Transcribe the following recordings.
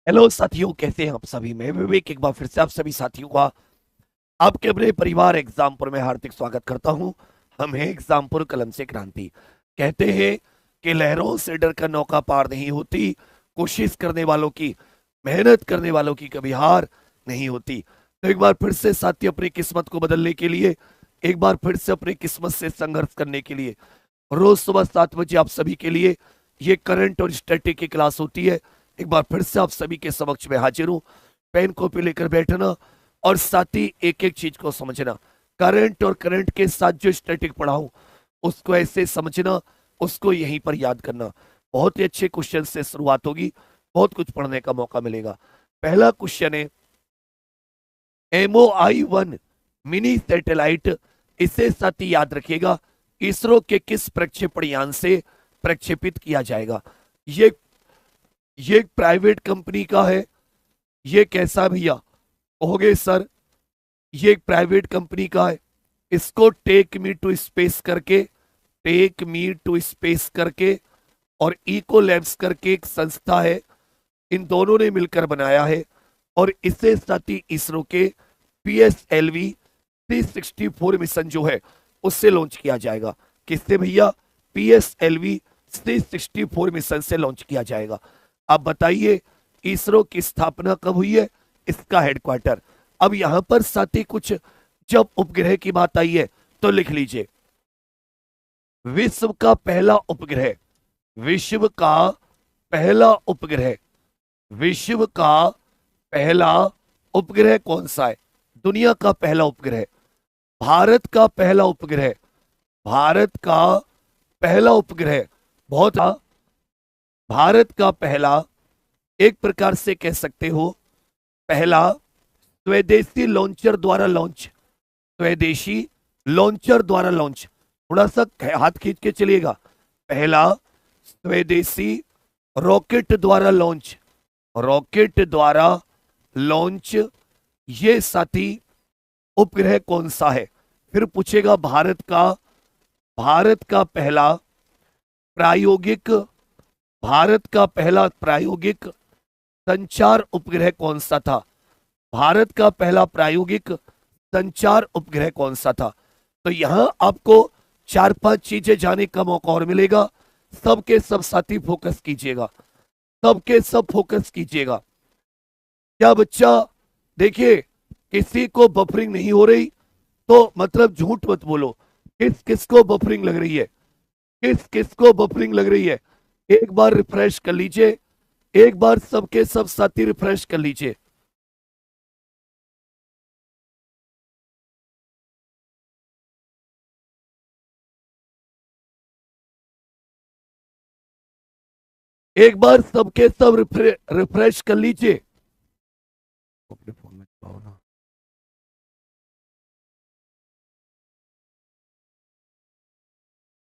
Hello साथियों, कैसे हैं आप सभी। मैं विवेक एक बार फिर से आप सभी साथियों का आपके अपने परिवार एग्जामपुर में हार्दिक स्वागत करता हूं। हम हैं एग्जामपुर, कलम से क्रांति। कहते हैं कि लहरों से डर कर नौका पार नहीं होती, कोशिश करने वालों की, मेहनत करने वालों की कभी हार नहीं होती। तो एक बार फिर से साथी, अपनी किस्मत को बदलने के लिए, एक बार फिर से अपनी किस्मत से संघर्ष करने के लिए रोज सुबह 7 बजे आप सभी के लिए ये करंट और स्टैटिक की क्लास होती है। एक बार फिर से आप सभी के समक्ष में हाजिर हूं। पेन कॉपी लेकर बैठना और साथ ही एक एक चीज को समझना। करंट और करंट के साथ जो स्टैटिक पढ़ाऊं उसको ऐसे समझना, उसको यहीं पर याद करना। बहुत ही अच्छे क्वेश्चन से शुरुआत होगी, बहुत कुछ पढ़ने का मौका मिलेगा। पहला क्वेश्चन है MOI-1 मिनी सैटेलाइट, इसे साथ ही याद रखिएगा, इसरो के किस प्रक्षेपण यान से प्रक्षेपित किया जाएगा। ये ये एक प्राइवेट कंपनी का है। ये कैसा भैया हो गए सर, ये एक प्राइवेट कंपनी का है। इसको टेक मी टू स्पेस करके, टेक मी टू स्पेस करके और इको लैब्स करके एक संस्था है, इन दोनों ने मिलकर बनाया है। और इसे साथ ही इसरो के PSLV 364 मिशन जो है उससे लॉन्च किया जाएगा। किससे भैया? PSLV 364 मिशन से लॉन्च किया जाएगा। अब बताइए इसरो की स्थापना कब हुई है, इसका हेडक्वार्टर। अब यहां पर साथ ही कुछ जब उपग्रह की बात आई है तो लिख लीजिए, विश्व का पहला उपग्रह, विश्व का पहला उपग्रह, विश्व का पहला उपग्रह कौन सा है? दुनिया का पहला उपग्रह, भारत का पहला उपग्रह, भारत का पहला उपग्रह। बहुत भारत का पहला, एक प्रकार से कह सकते हो पहला स्वदेशी लॉन्चर द्वारा लॉन्च, स्वदेशी लॉन्चर द्वारा लॉन्च। थोड़ा सा हाथ खींच के चलिएगा। पहला स्वदेशी रॉकेट द्वारा लॉन्च, रॉकेट द्वारा लॉन्च, ये साथी उपग्रह कौन सा है? फिर पूछेगा भारत का पहला प्रायोगिक, भारत का पहला प्रायोगिक संचार उपग्रह कौन सा था? भारत का पहला प्रायोगिक संचार उपग्रह कौन सा था? तो यहां आपको 4-5 चीजें जाने का मौका और मिलेगा। सबके सब साथी फोकस कीजिएगा, सबके सब फोकस कीजिएगा। क्या बच्चा, देखिए किसी को बफरिंग नहीं हो रही तो मतलब झूठ मत बोलो। किस किस को बफरिंग लग रही है, किस किस को बफरिंग लग रही है? एक बार रिफ्रेश कर लीजिए, एक बार सबके सब साथी रिफ्रेश कर लीजिए। एक बार सबके सब रिफ्रेश कर लीजिए। अपने फोन में चलाओ ना।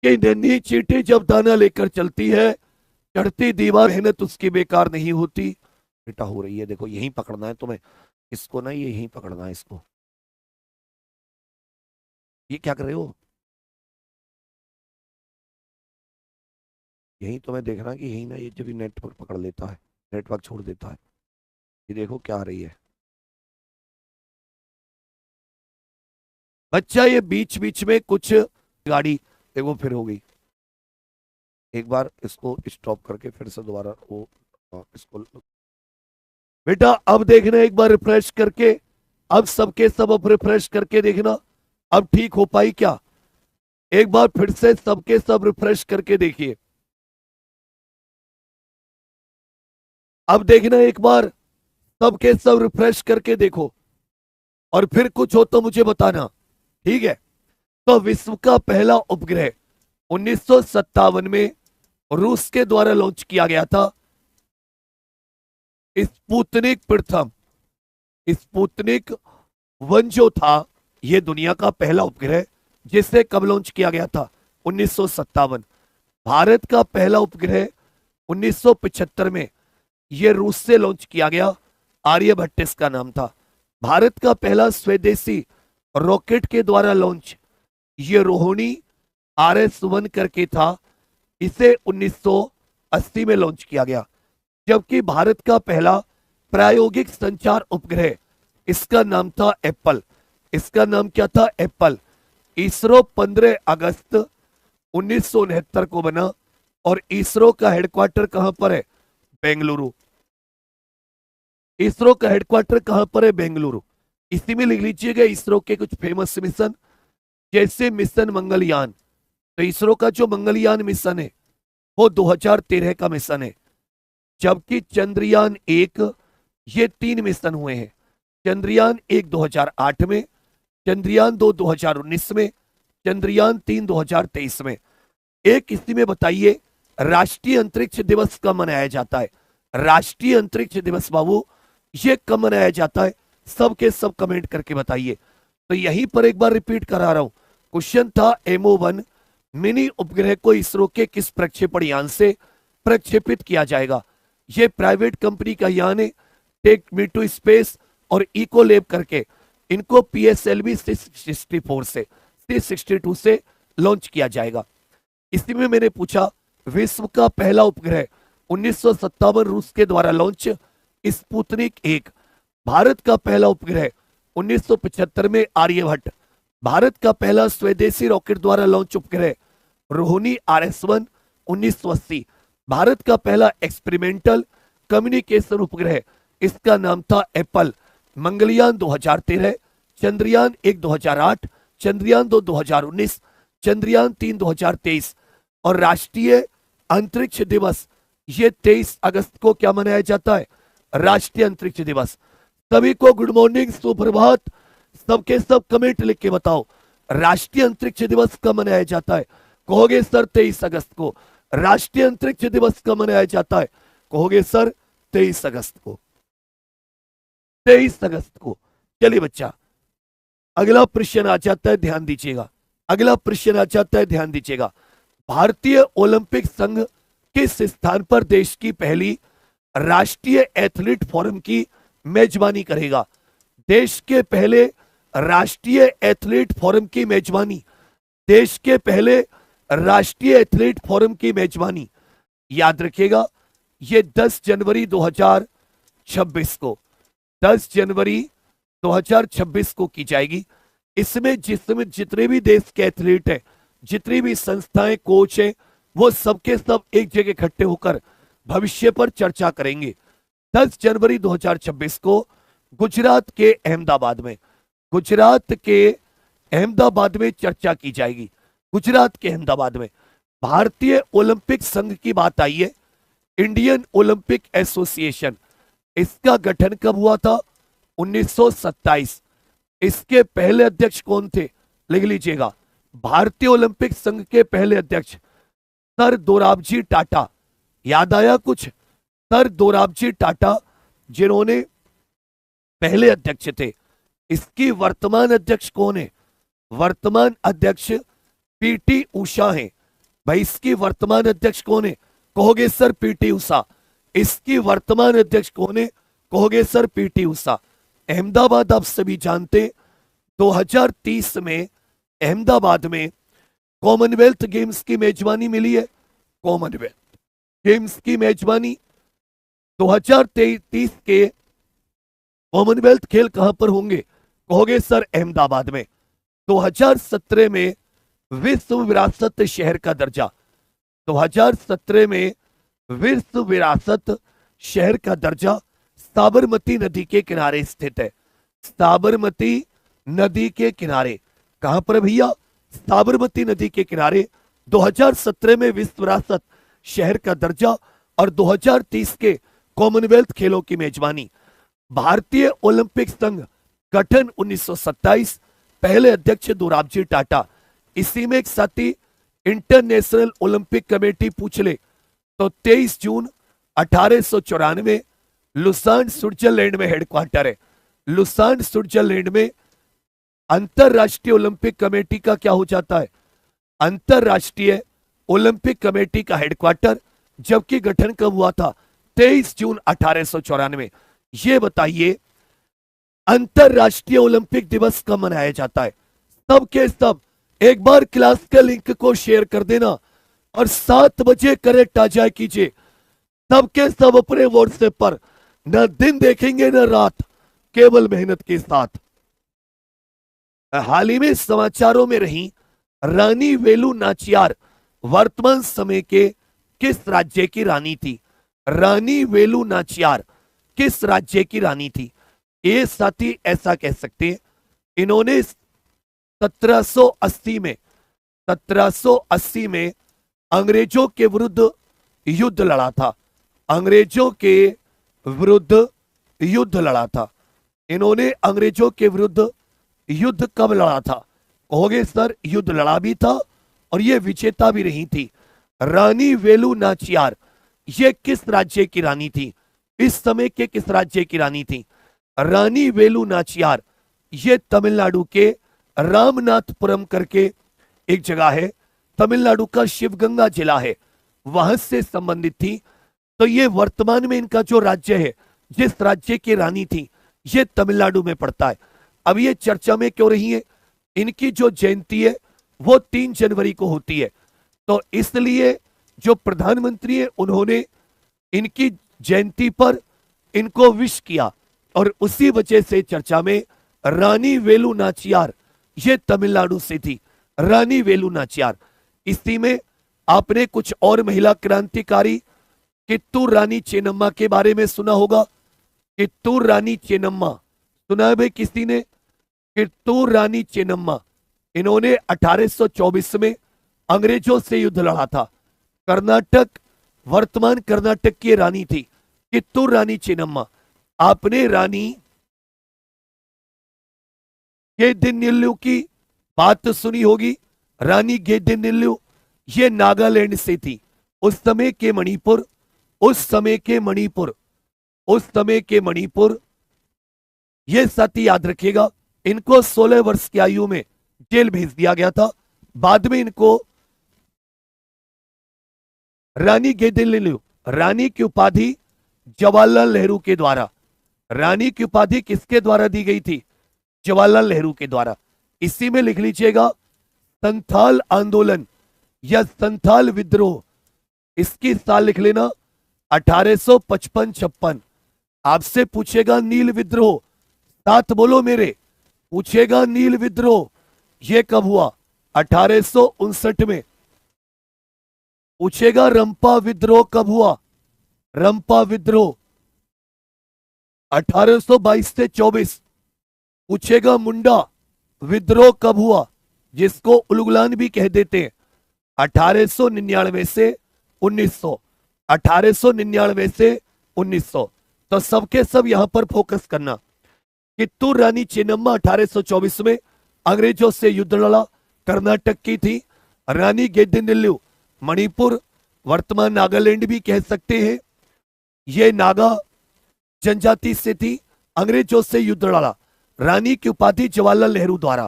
कि नन्ही चींटी जब दाना लेकर चलती है, चढ़ती दीवार मेहनत उसकी बेकार नहीं होती। बेटा हो रही है, देखो यहीं पकड़ना है तुम्हें, इसको ना, ये यहीं पकड़ना है इसको। ये क्या कर रहे हो? यहीं तुम्हें देखना कि यहीं ना, ये जब नेटवर्क पकड़ लेता है, नेटवर्क छोड़ देता है। ये देखो क्या आ रही है बच्चा, ये बीच बीच में कुछ गाड़ी, देखो फिर हो गई। एक बार इसको स्टॉप करके फिर से दोबारा वो, इसको बेटा अब देखना, एक बार रिफ्रेश करके, अब सबके सब अब रिफ्रेश करके देखना अब ठीक हो पाई क्या। एक बार फिर से सबके सब रिफ्रेश करके देखिए। अब देखना एक बार, सबके सब रिफ्रेश करके देखो और फिर कुछ हो तो मुझे बताना, ठीक है? तो विश्व का पहला उपग्रह 1957 में रूस के द्वारा लॉन्च किया गया था, स्पुतनिक प्रथम। स्पुतनिक 1 जो था, यह दुनिया का पहला उपग्रह, जिसे कब लॉन्च किया गया था? 1957। भारत का पहला उपग्रह 1975 में यह रूस से लॉन्च किया गया, आर्यभट्ट इसका नाम था। भारत का पहला स्वदेशी रॉकेट के द्वारा लॉन्च, ये रोहिणी RS-1 करके था, इसे 1980 में लॉन्च किया गया। जबकि भारत का पहला प्रायोगिक संचार उपग्रह, इसका नाम था एप्पल। इसका नाम क्या था? एप्पल। इसरो 15 अगस्त 1969 को बना और इसरो का हेडक्वार्टर कहां पर है? बेंगलुरु। इसरो का हेडक्वार्टर कहां पर है? बेंगलुरु। इसी में लिख लीजिएगा इसरो के कुछ फेमस मिशन, जैसे मिशन मंगलयान। तो इसरो का जो मंगलयान मिशन है वो 2013 का मिशन है, जबकि चंद्रयान 1, ये 3 मिशन हुए हैं। चंद्रयान 1 2008 में, चंद्रयान 2 2019 में, चंद्रयान 3 2023 में। एक इसी में बताइए राष्ट्रीय अंतरिक्ष दिवस कब मनाया जाता है? राष्ट्रीय अंतरिक्ष दिवस बाबू ये कब मनाया जाता है? सब के सब कमेंट करके बताइए। तो यहीं पर एक बार रिपीट करा रहा हूं, क्वेश्चन था MO1 मिनी उपग्रह को इसरो के किस प्रक्षेपण यान से प्रक्षेपित किया जाएगा? ये प्राइवेट कंपनी का यान है, टेक मी टू स्पेस और इको लैब करके इनको PSLV 664 से 662 से लॉन्च किया जाएगा। इसी में मैंने पूछा विश्व का पहला उपग्रह 1957 रूस के द्वारा लॉन्च स्पुतनिक 1। भारत का पहला उपग्रह 1975 में आर्यभट्ट। भारत का पहला स्वदेशी रॉकेट द्वारा लॉन्च उपग्रह रोहिणी RS1 1980। भारत का पहला एक्सपेरिमेंटल कम्युनिकेशन उपग्रह, इसका नाम था एप्पल। मंगलयान 2013, चंद्रयान 1 2008, चंद्रयान 2 2019, चंद्रयान 3 2023 और राष्ट्रीय अंतरिक्ष दिवस ये 23 अगस्त को क्या मनाया जाता है? राष्ट्रीय अंतरिक्ष दिवस। सभी को गुड मॉर्निंग, सुप्रभात। सबके सब कमेंट लिख के बताओ राष्ट्रीय अंतरिक्ष दिवस कब मनाया जाता है? कहोगे सर 23 अगस्त को। राष्ट्रीय अंतरिक्ष दिवस कब मनाया जाता है? कहोगे सर 23 अगस्त को। 23 अगस्त को। चलिए बच्चा, अगला प्रश्न आ जाता है, ध्यान दीजिएगा। अगला प्रश्न आ जाता है, ध्यान दीजिएगा। भारतीय ओलंपिक संघ किस स्थान पर देश की पहली राष्ट्रीय एथलीट फोरम की मेजबानी करेगा? देश के पहले राष्ट्रीय एथलीट फोरम की मेजबानी, देश के पहले राष्ट्रीय एथलीट फोरम की मेजबानी याद रखिएगा, ये 10 जनवरी 2026 को 10 जनवरी 2026 को की जाएगी। इसमें जितने भी देश के एथलीट हैं, जितनी भी संस्थाएं, कोच हैं, वो सबके सब एक जगह इकट्ठे होकर भविष्य पर चर्चा करेंगे। 10 जनवरी 2026 को गुजरात के अहमदाबाद में, गुजरात के अहमदाबाद में चर्चा की जाएगी। गुजरात के अहमदाबाद में। भारतीय ओलंपिक संघ की बात आई है, इंडियन ओलंपिक एसोसिएशन, इसका गठन कब हुआ था? 1927। इसके पहले अध्यक्ष कौन थे? लिख लीजिएगा। भारतीय ओलंपिक संघ के पहले अध्यक्ष सर दोराबजी टाटा। याद आया कुछ? सर दोराबजी टाटा जिन्होंने पहले अध्यक्ष थे। इसकी वर्तमान अध्यक्ष कौन है? वर्तमान अध्यक्ष PT उषा है। भाई इसकी वर्तमान अध्यक्ष कौन है? कहोगे सर PT उषा। इसकी वर्तमान अध्यक्ष कौन है? कहोगे सर PT उषा। अहमदाबाद आप सभी जानते 2030 में अहमदाबाद में कॉमनवेल्थ गेम्स की मेजबानी मिली है। कॉमनवेल्थ गेम्स की मेजबानी 2023 के कॉमनवेल्थ खेल कहां पर होंगे? कहोगे सर अहमदाबाद में। 2017 में विश्व विरासत शहर का दर्जा, 2017 में विश्व विरासत शहर का दर्जा साबरमती नदी के किनारे स्थित है। साबरमती नदी के किनारे कहां पर भैया? साबरमती नदी के किनारे। 2017 में विश्व विरासत शहर का दर्जा और 2030 के कॉमनवेल्थ खेलों की मेजबानी। भारतीय ओलंपिक संघ गठन 1927, पहले अध्यक्ष दोराबजी टाटा। इसी में एक साथी इंटरनेशनल ओलंपिक कमेटी पूछ ले तो 23 जून 1894 लुसान स्विट्जरलैंड में हेडक्वार्टर है। लुसान स्विट्जरलैंड में अंतरराष्ट्रीय ओलंपिक कमेटी का क्या हो जाता है? अंतरराष्ट्रीय ओलंपिक कमेटी का हेडक्वार्टर। जबकि गठन कब हुआ था? 23 जून 1894। ये बताइए अंतरराष्ट्रीय ओलंपिक दिवस कब मनाया जाता है? सब के सब एक बार क्लास के लिंक को शेयर कर देना और 7 बजे करेक्ट आ जाए कीजिए। सबके सब अपने व्हाट्सएप पर न दिन देखेंगे न रात, केवल मेहनत के साथ। हाल ही में समाचारों में रही रानी वेलु नाचियार वर्तमान समय के किस राज्य की रानी थी? रानी वेलु नाचियार किस राज्य की रानी थी? ये साथी ऐसा कह सकते हैं, इन्होंने 1780 में अंग्रेजों के विरुद्ध युद्ध लड़ा था। अंग्रेजों के विरुद्ध युद्ध लड़ा था। इन्होंने अंग्रेजों के विरुद्ध युद्ध कब लड़ा था? कहोगे सर युद्ध लड़ा भी था और ये विजेता भी रही थी। रानी वेलु नाचियार ये किस राज्य की रानी थी? इस समय के किस राज्य की रानी थी? रानी वेलु नाचियार ये तमिलनाडु के रामनाथपुरम करके एक जगह है, तमिलनाडु का शिवगंगा जिला है, वहां से संबंधित थी। तो ये वर्तमान में इनका जो राज्य है, जिस राज्य की रानी थी, ये तमिलनाडु में पड़ता है। अब ये चर्चा में क्यों रही है? इनकी जो जयंती है वो 3 जनवरी को होती है, तो इसलिए जो प्रधानमंत्री है उन्होंने इनकी जयंती पर इनको विश किया और उसी वजह से चर्चा में रानी वेलु नाचियार ये तमिलनाडु से थी। रानी वेलु नाचियार। इसी में आपने कुछ और महिला क्रांतिकारी कित्तूर रानी चेन्नम्मा के बारे में सुना होगा। कित्तूर रानी चेन्नम्मा सुना है भाई किसी ने? कित्तूर रानी चेन्नम्मा, इन्होंने 1824 में अंग्रेजों से युद्ध लड़ा था। कर्नाटक, वर्तमान कर्नाटक की रानी थी कित्तूर रानी चेन्नम्मा। आपने रानी गेदिनिल्लू की बात सुनी होगी। रानी गेदिनिल्लू ये नागालैंड से थी। उस समय के मणिपुर ये साथी याद रखिएगा, इनको 16 वर्ष की आयु में जेल भेज दिया गया था। बाद में इनको रानी गेदिनिल्लू, रानी की उपाधि जवाहरलाल नेहरू के द्वारा, रानी की उपाधि किसके द्वारा दी गई थी? जवाहरलाल नेहरू के द्वारा। इसी में लिख लीजिएगा संथाल आंदोलन या संथाल विद्रोह, इसकी साल लिख लेना 1855-56। आपसे पूछेगा नील विद्रोह, साथ बोलो मेरे, पूछेगा नील विद्रोह ये कब हुआ? 1859 में। पूछेगा रंपा विद्रोह कब हुआ? रंपा विद्रोह 1822 से 24। पूछेगा मुंडा विद्रोह कब हुआ, जिसको उलगुलान भी कह देते हैं? 1899 से 1900। 1899 से 1900। तो सबके सब यहां पर फोकस करना। कित्तूर रानी चेन्नम्मा 1824 में अंग्रेजों से युद्ध लड़ा, कर्नाटक की थी। रानी गेदिनिल्लू मणिपुर, वर्तमान नागालैंड भी कह सकते हैं, ये नागा जनजाति से थी, अंग्रेजों से युद्ध लड़ा। रानी की उपाधि जवाहरलाल नेहरू द्वारा।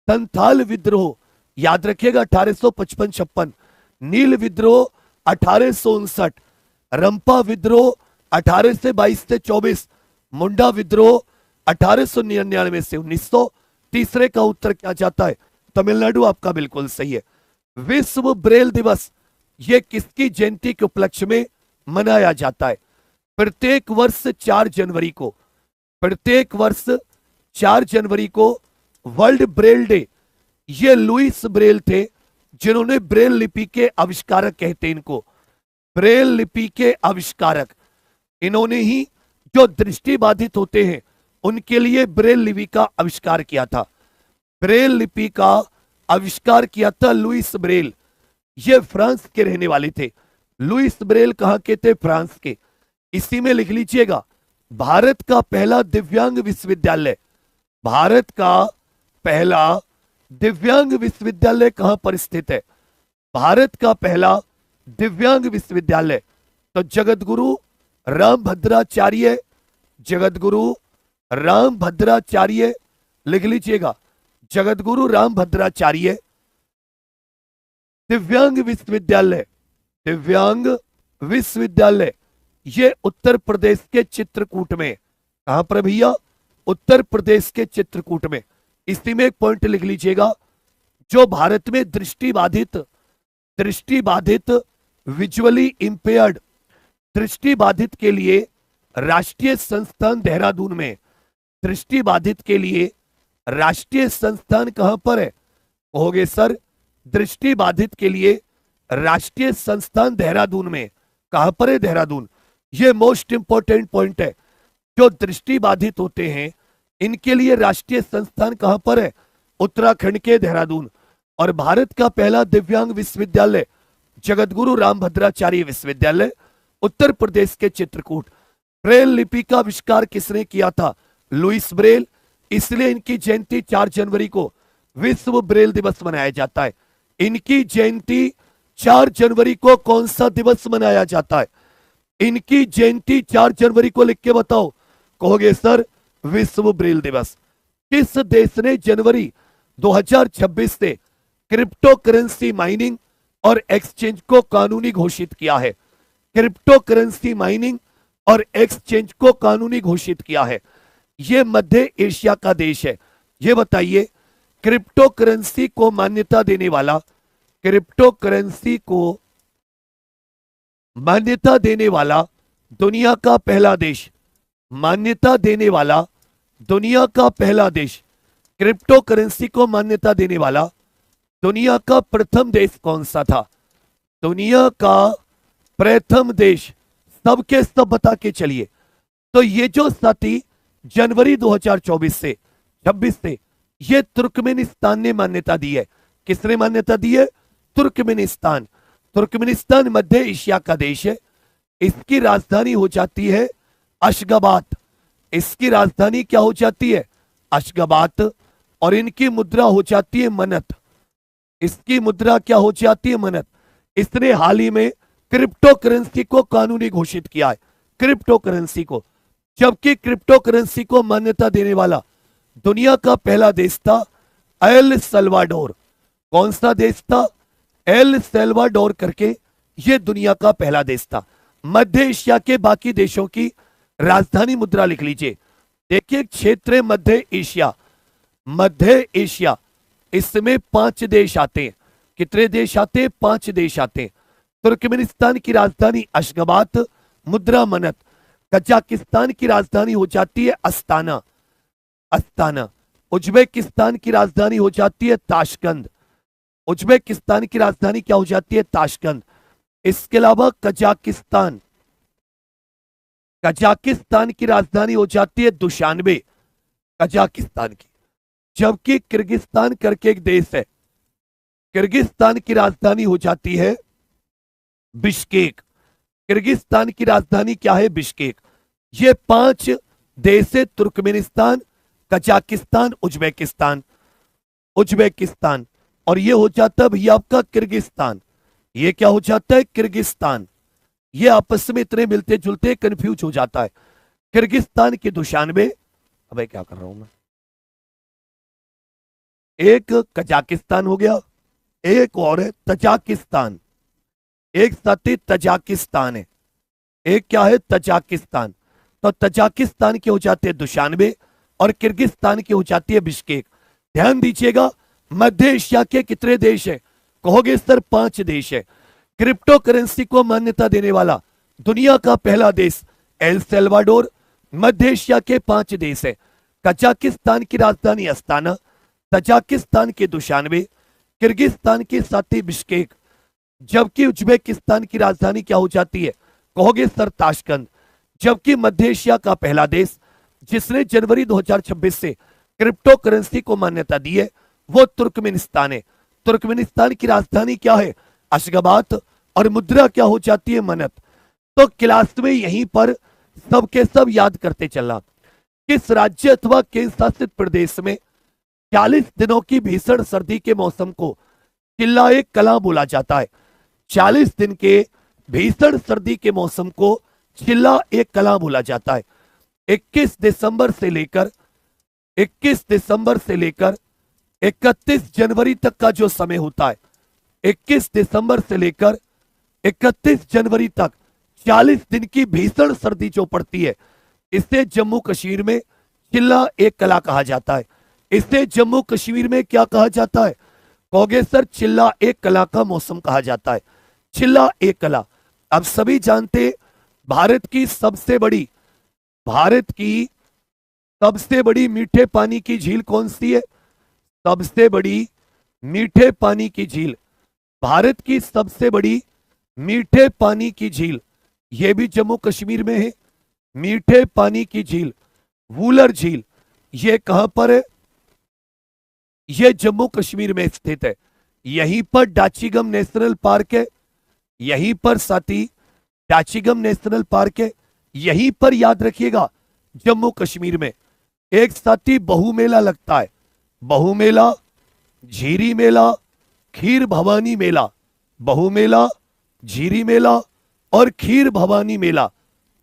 संथाल विद्रोह याद रखिएगा 1855-56। नील विद्रोह 1859। रंपा विद्रोह 1822 से 24। मुंडा विद्रोह 1899 से 1900। तीसरे का उत्तर क्या जाता है? तमिलनाडु आपका बिल्कुल सही है। विश्व ब्रेल दिवस ये किसकी जयंती के उपलक्ष्य में मनाया जाता है? प्रत्येक वर्ष 4 जनवरी को, प्रत्येक वर्ष 4 जनवरी को वर्ल्ड ब्रेल डे। ये लुइस ब्रेल थे जिन्होंने ब्रेल लिपि के आविष्कारक कहते हैं इनको, ब्रेल लिपि के आविष्कारक। इन्होंने ही जो दृष्टिबाधित होते हैं उनके लिए ब्रेल लिपि का आविष्कार किया था। ब्रेल लिपि का आविष्कार किया था लुइस ब्रेल। ये फ्रांस के रहने वाले थे। लुइस ब्रेल कहां के थे? फ्रांस के। इसी में लिख लीजिएगा भारत का पहला दिव्यांग विश्वविद्यालय, भारत का पहला दिव्यांग विश्वविद्यालय कहां पर स्थित है? भारत का पहला दिव्यांग विश्वविद्यालय तो जगतगुरु रामभद्राचार्य, जगतगुरु रामभद्राचार्य लिख लीजिएगा, जगतगुरु रामभद्राचार्य दिव्यांग विश्वविद्यालय। दिव्यांग विश्वविद्यालय ये उत्तर प्रदेश के चित्रकूट में। कहां पर भैया? उत्तर प्रदेश के चित्रकूट में। इसी में एक पॉइंट लिख लीजिएगा, जो भारत में दृष्टिबाधित विजुअली इंपेयर्ड, दृष्टिबाधित के लिए राष्ट्रीय संस्थान देहरादून में दृष्टि बाधित के लिए राष्ट्रीय संस्थान कहां पर है? कहोगे सर दृष्टि बाधित के लिए राष्ट्रीय संस्थान देहरादून में। कहां पर है देहरादून? ये मोस्ट इंपॉर्टेंट पॉइंट है। जो दृष्टि बाधित होते हैं इनके लिए राष्ट्रीय संस्थान कहां पर है? उत्तराखंड के देहरादून। और भारत का पहला दिव्यांग विश्वविद्यालय जगतगुरु रामभद्राचार्य विश्वविद्यालय उत्तर प्रदेश के चित्रकूट। ब्रेल लिपि का आविष्कार किसने किया था? Louis Braille. इसलिए इनकी जयंती 4 जनवरी को विश्व ब्रेल दिवस मनाया जाता है। इनकी जयंती 4 जनवरी को कौन सा दिवस मनाया जाता है? इनकी जयंती 4 जनवरी को लिख के बताओ। कहोगे सर विश्व ब्रेल दिवस। किस देश ने जनवरी 2026 से क्रिप्टो करेंसी माइनिंग और एक्सचेंज को कानूनी घोषित किया है? क्रिप्टो करेंसी माइनिंग और एक्सचेंज को कानूनी घोषित किया है। यह मध्य एशिया का देश है। यह बताइए क्रिप्टो करेंसी को मान्यता देने वाला, क्रिप्टो करेंसी को मान्यता देने वाला दुनिया का पहला देश, मान्यता देने वाला दुनिया का पहला देश, क्रिप्टो करेंसी को मान्यता देने वाला दुनिया का प्रथम देश कौन सा था? दुनिया का प्रथम देश सबके सब बता के चलिए। तो ये जो साथी जनवरी 2024 से 26 से ये तुर्कमेनिस्तान ने मान्यता दी है। किसने मान्यता दी है? तुर्कमेनिस्तान। तुर्कमेनिस्तान मध्य एशिया का देश है। इसकी राजधानी हो जाती है अशगाबाद। इसकी राजधानी क्या हो जाती है? अशगाबाद। और इनकी मुद्रा हो जाती है मनत। इसकी मुद्रा क्या हो जाती है? मनत। इसने हाल ही में क्रिप्टो करेंसी को कानूनी घोषित किया है, क्रिप्टो करेंसी को। जबकि क्रिप्टो करेंसी को मान्यता देने वाला दुनिया का पहला देश था एल सल्वाडोर। कौन सा देश था? एल सल्वाडोर करके यह दुनिया का पहला देश था। मध्य एशिया के बाकी देशों की राजधानी मुद्रा लिख लीजिए। देखिए क्षेत्र मध्य एशिया, मध्य एशिया, इसमें 5 देश आते हैं। कितने देश आते हैं? 5 देश आते हैं। तुर्कमेनिस्तान की राजधानी अशगाबाद, मुद्रा मनत। कजाकिस्तान की राजधानी हो जाती है अस्ताना, अस्ताना। उज्बेकिस्तान की राजधानी हो जाती है ताशकंद। उज्बेकिस्तान की राजधानी क्या हो जाती है? ताशकंद। इसके अलावा कजाकिस्तान, कजाकिस्तान की राजधानी हो जाती है दुशानबे, कजाकिस्तान की। जबकि किर्गिस्तान करके एक देश है, किर्गिस्तान की राजधानी हो जाती है बिश्केक। किर्गिस्तान की राजधानी क्या है? बिश्केक। ये 5 देश है, तुर्कमेनिस्तान, कजाकिस्तान, उज्बेकिस्तान, उज्बेकिस्तान। और ये हो जाता है भैया आपका किर्गिस्तान। ये क्या हो जाता है? किर्गिस्तान। ये आपस में इतने मिलते जुलते कंफ्यूज हो जाता है। किर्गिस्तान की दुशानबे, अबे क्या कर रहा हूं मैं, एक कजाकिस्तान हो गया, एक और है तजाकिस्तान। एक साथी तजाकिस्तान है, एक क्या है? तजाकिस्तान। तो तजाकिस्तान के हो जाते हैं दुशानबे और किर्गिस्तान की हो जाती है बिश्केक। ध्यान दीजिएगा मध्य एशिया के कितने देश है? कहोगे सर 5 देश है। क्रिप्टो करेंसी को मान्यता देने वाला दुनिया का पहला देश एल सल्वाडोर। मध्य एशिया के 5 देश है। कजाकिस्तान की राजधानी अस्ताना, तजाकिस्तान के दुशानबे, किर्गिस्तान की साथी बिश्केक। जबकि उज्बेकिस्तान की राजधानी क्या हो जाती है? कहोगे सर ताशकंद। जबकि मध्य एशिया का पहला देश जिसने जनवरी 2026 से क्रिप्टो करेंसी को मान्यता दी है वो तुर्कमेनिस्तान है। तुर्कमेनिस्तान की राजधानी क्या है? अशगाबाद। और मुद्रा क्या हो जाती है? मनत। तो क्लास में यहीं पर सबके सब याद करते चलना। किस राज्य अथवा केंद्र शासित प्रदेश में 40 दिनों की भीषण सर्दी के मौसम को चिल्लाए कला बोला जाता है? 40 दिन के भीषण सर्दी के मौसम को चिल्ला एक कला बोला जाता है। 21 दिसंबर से लेकर 31 जनवरी तक का जो समय होता है, 21 दिसंबर से लेकर 31 जनवरी तक 40 दिन की भीषण सर्दी जो पड़ती है, इसे जम्मू कश्मीर में चिल्ला एक कला कहा जाता है। इसे जम्मू कश्मीर में क्या कहा जाता है? कहोगे सर चिल्ला एक कला का मौसम कहा जाता है। चिल्ला एक कला। अब सभी जानते भारत की सबसे बड़ी भारत की सबसे बड़ी मीठे पानी की झील कौन सी है? सबसे बड़ी मीठे पानी की झील, भारत की सबसे बड़ी मीठे पानी की झील, यह भी जम्मू कश्मीर में है। मीठे पानी की झील वूलर झील, यह कहां पर है? यह जम्मू कश्मीर में स्थित है। यहीं पर डाचीगम नेशनल पार्क है। यहीं पर साथी डाचीगम नेशनल पार्क है। यहीं पर याद रखिएगा जम्मू कश्मीर में एक साथी बहु मेला लगता है। बहु मेला, झीरी मेला, खीर भवानी मेला। बहु मेला, झीरी मेला और खीर भवानी मेला,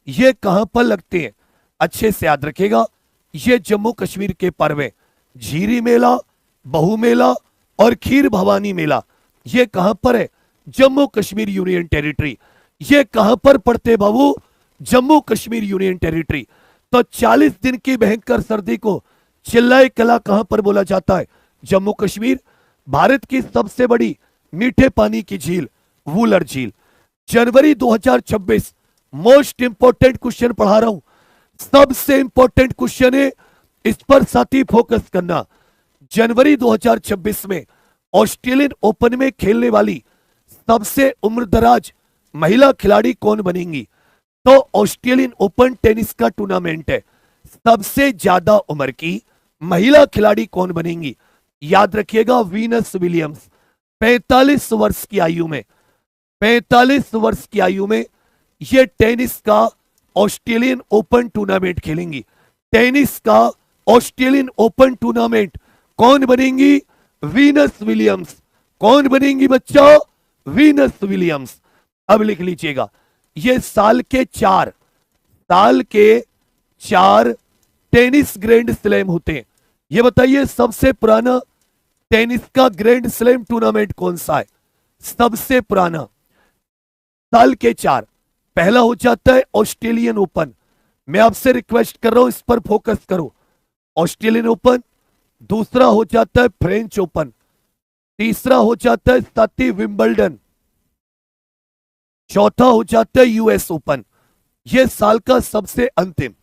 ये कहां पर लगते हैं? अच्छे से याद रखिएगा, ये जम्मू कश्मीर के पर्व है। झीरी मेला, बहु मेला और खीर भवानी मेला, ये कहां पर है? Jammu Kashmir union territory. ये कहां पर पड़ते बाबू? Jammu Kashmir union territory. तो 40 दिन की भयंकर सर्दी को चिल्लाई कला कहां पर बोला जाता है? जम्मू कश्मीर। भारत की सबसे बड़ी मीठे पानी की झील वूलर झील। जनवरी 2026 मोस्ट इंपोर्टेंट क्वेश्चन पढ़ा रहा हूं, सबसे इंपोर्टेंट क्वेश्चन है, इस पर साथी फोकस करना। जनवरी 2026 में ऑस्ट्रेलियन ओपन में खेलने वाली सबसे उम्रदराज महिला खिलाड़ी कौन बनेंगी? तो ऑस्ट्रेलियन ओपन टेनिस का टूर्नामेंट है, सबसे ज्यादा उम्र की महिला खिलाड़ी कौन बनेंगी? याद रखिएगा वीनस विलियम्स। 45 वर्ष की आयु में, 45 वर्ष की आयु में ये टेनिस का ऑस्ट्रेलियन ओपन टूर्नामेंट खेलेंगी। टेनिस का ऑस्ट्रेलियन ओपन टूर्नामेंट कौन बनेंगी? Venus Williams. कौन बनेंगी बच्चों? Venus Williams. अब लिख लीजिएगा, ये साल के चार टेनिस ग्रैंड स्लैम होते हैं। ये बताइए सबसे पुराना टेनिस का ग्रैंड स्लैम टूर्नामेंट कौन सा है? सबसे पुराना साल के 4, पहला हो जाता है ऑस्ट्रेलियन ओपन। मैं आपसे रिक्वेस्ट कर रहा हूं, इस पर फोकस करो। ऑस्ट्रेलियन ओपन, दूसरा हो जाता है फ्रेंच ओपन, तीसरा हो जाता है साथी विंबलडन, चौथा हो जाता है यूएस ओपन। यह साल का सबसे अंतिम,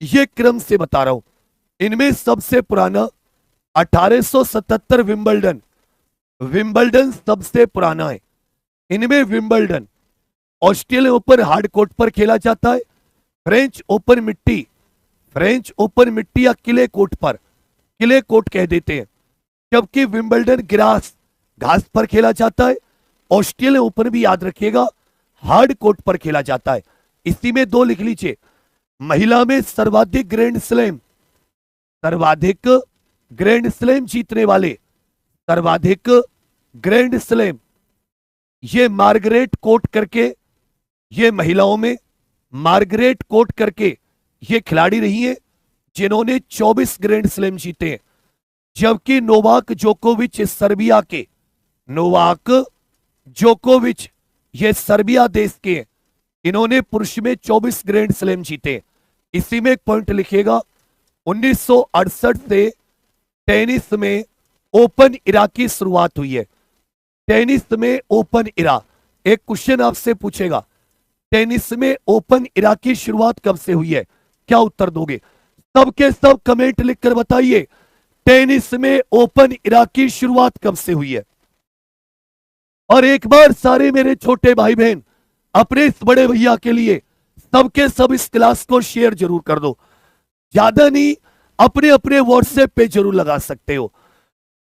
ये क्रम से बता रहा हूं। इनमें सबसे पुराना 1877 विंबलडन, विंबलडन सबसे पुराना है। इनमें Wimbledon, Australian open hard court पर खेला जाता है। फ्रेंच ओपन मिट्टी या किले कोर्ट पर, किले कोर्ट कह देते हैं, जबकि विंबलडन घास पर खेला जाता है। ऑस्ट्रेलियन ओपन भी याद रखिएगा हार्ड कोर्ट पर खेला जाता है। इसी में 2 लिख लीजिए। महिला में सर्वाधिक ग्रैंड स्लैम जीतने वाले, सर्वाधिक ग्रैंड स्लैम, ये मार्गरेट कोर्ट करके, ये महिलाओं में मार्गरेट कोर्ट करके ये खिलाड़ी रही हैं जिन्होंने 24 ग्रैंड स्लैम जीते हैं। जबकि नोवाक जोकोविच सर्बिया के, नोवाक जोकोविच ये सर्बिया देश के हैं, इन्होंने पुरुष में 24 ग्रैंड स्लैम जीते। इसी में एक पॉइंट लिखिएगा, 1968 से टेनिस में ओपन इरा की शुरुआत हुई है। टेनिस में ओपन इरा, एक क्वेश्चन आपसे पूछेगा, टेनिस में ओपन इरा की शुरुआत कब से हुई है? क्या उत्तर दोगे? सबके सब कमेंट लिखकर बताइए, टेनिस में ओपन इरा की शुरुआत कब से हुई है? और एक बार सारे मेरे छोटे भाई बहन अपने इस बड़े भैया के लिए सबके सब इस क्लास को शेयर जरूर कर दो। ज्यादा नहीं, अपने अपने व्हाट्सएप पे जरूर लगा सकते हो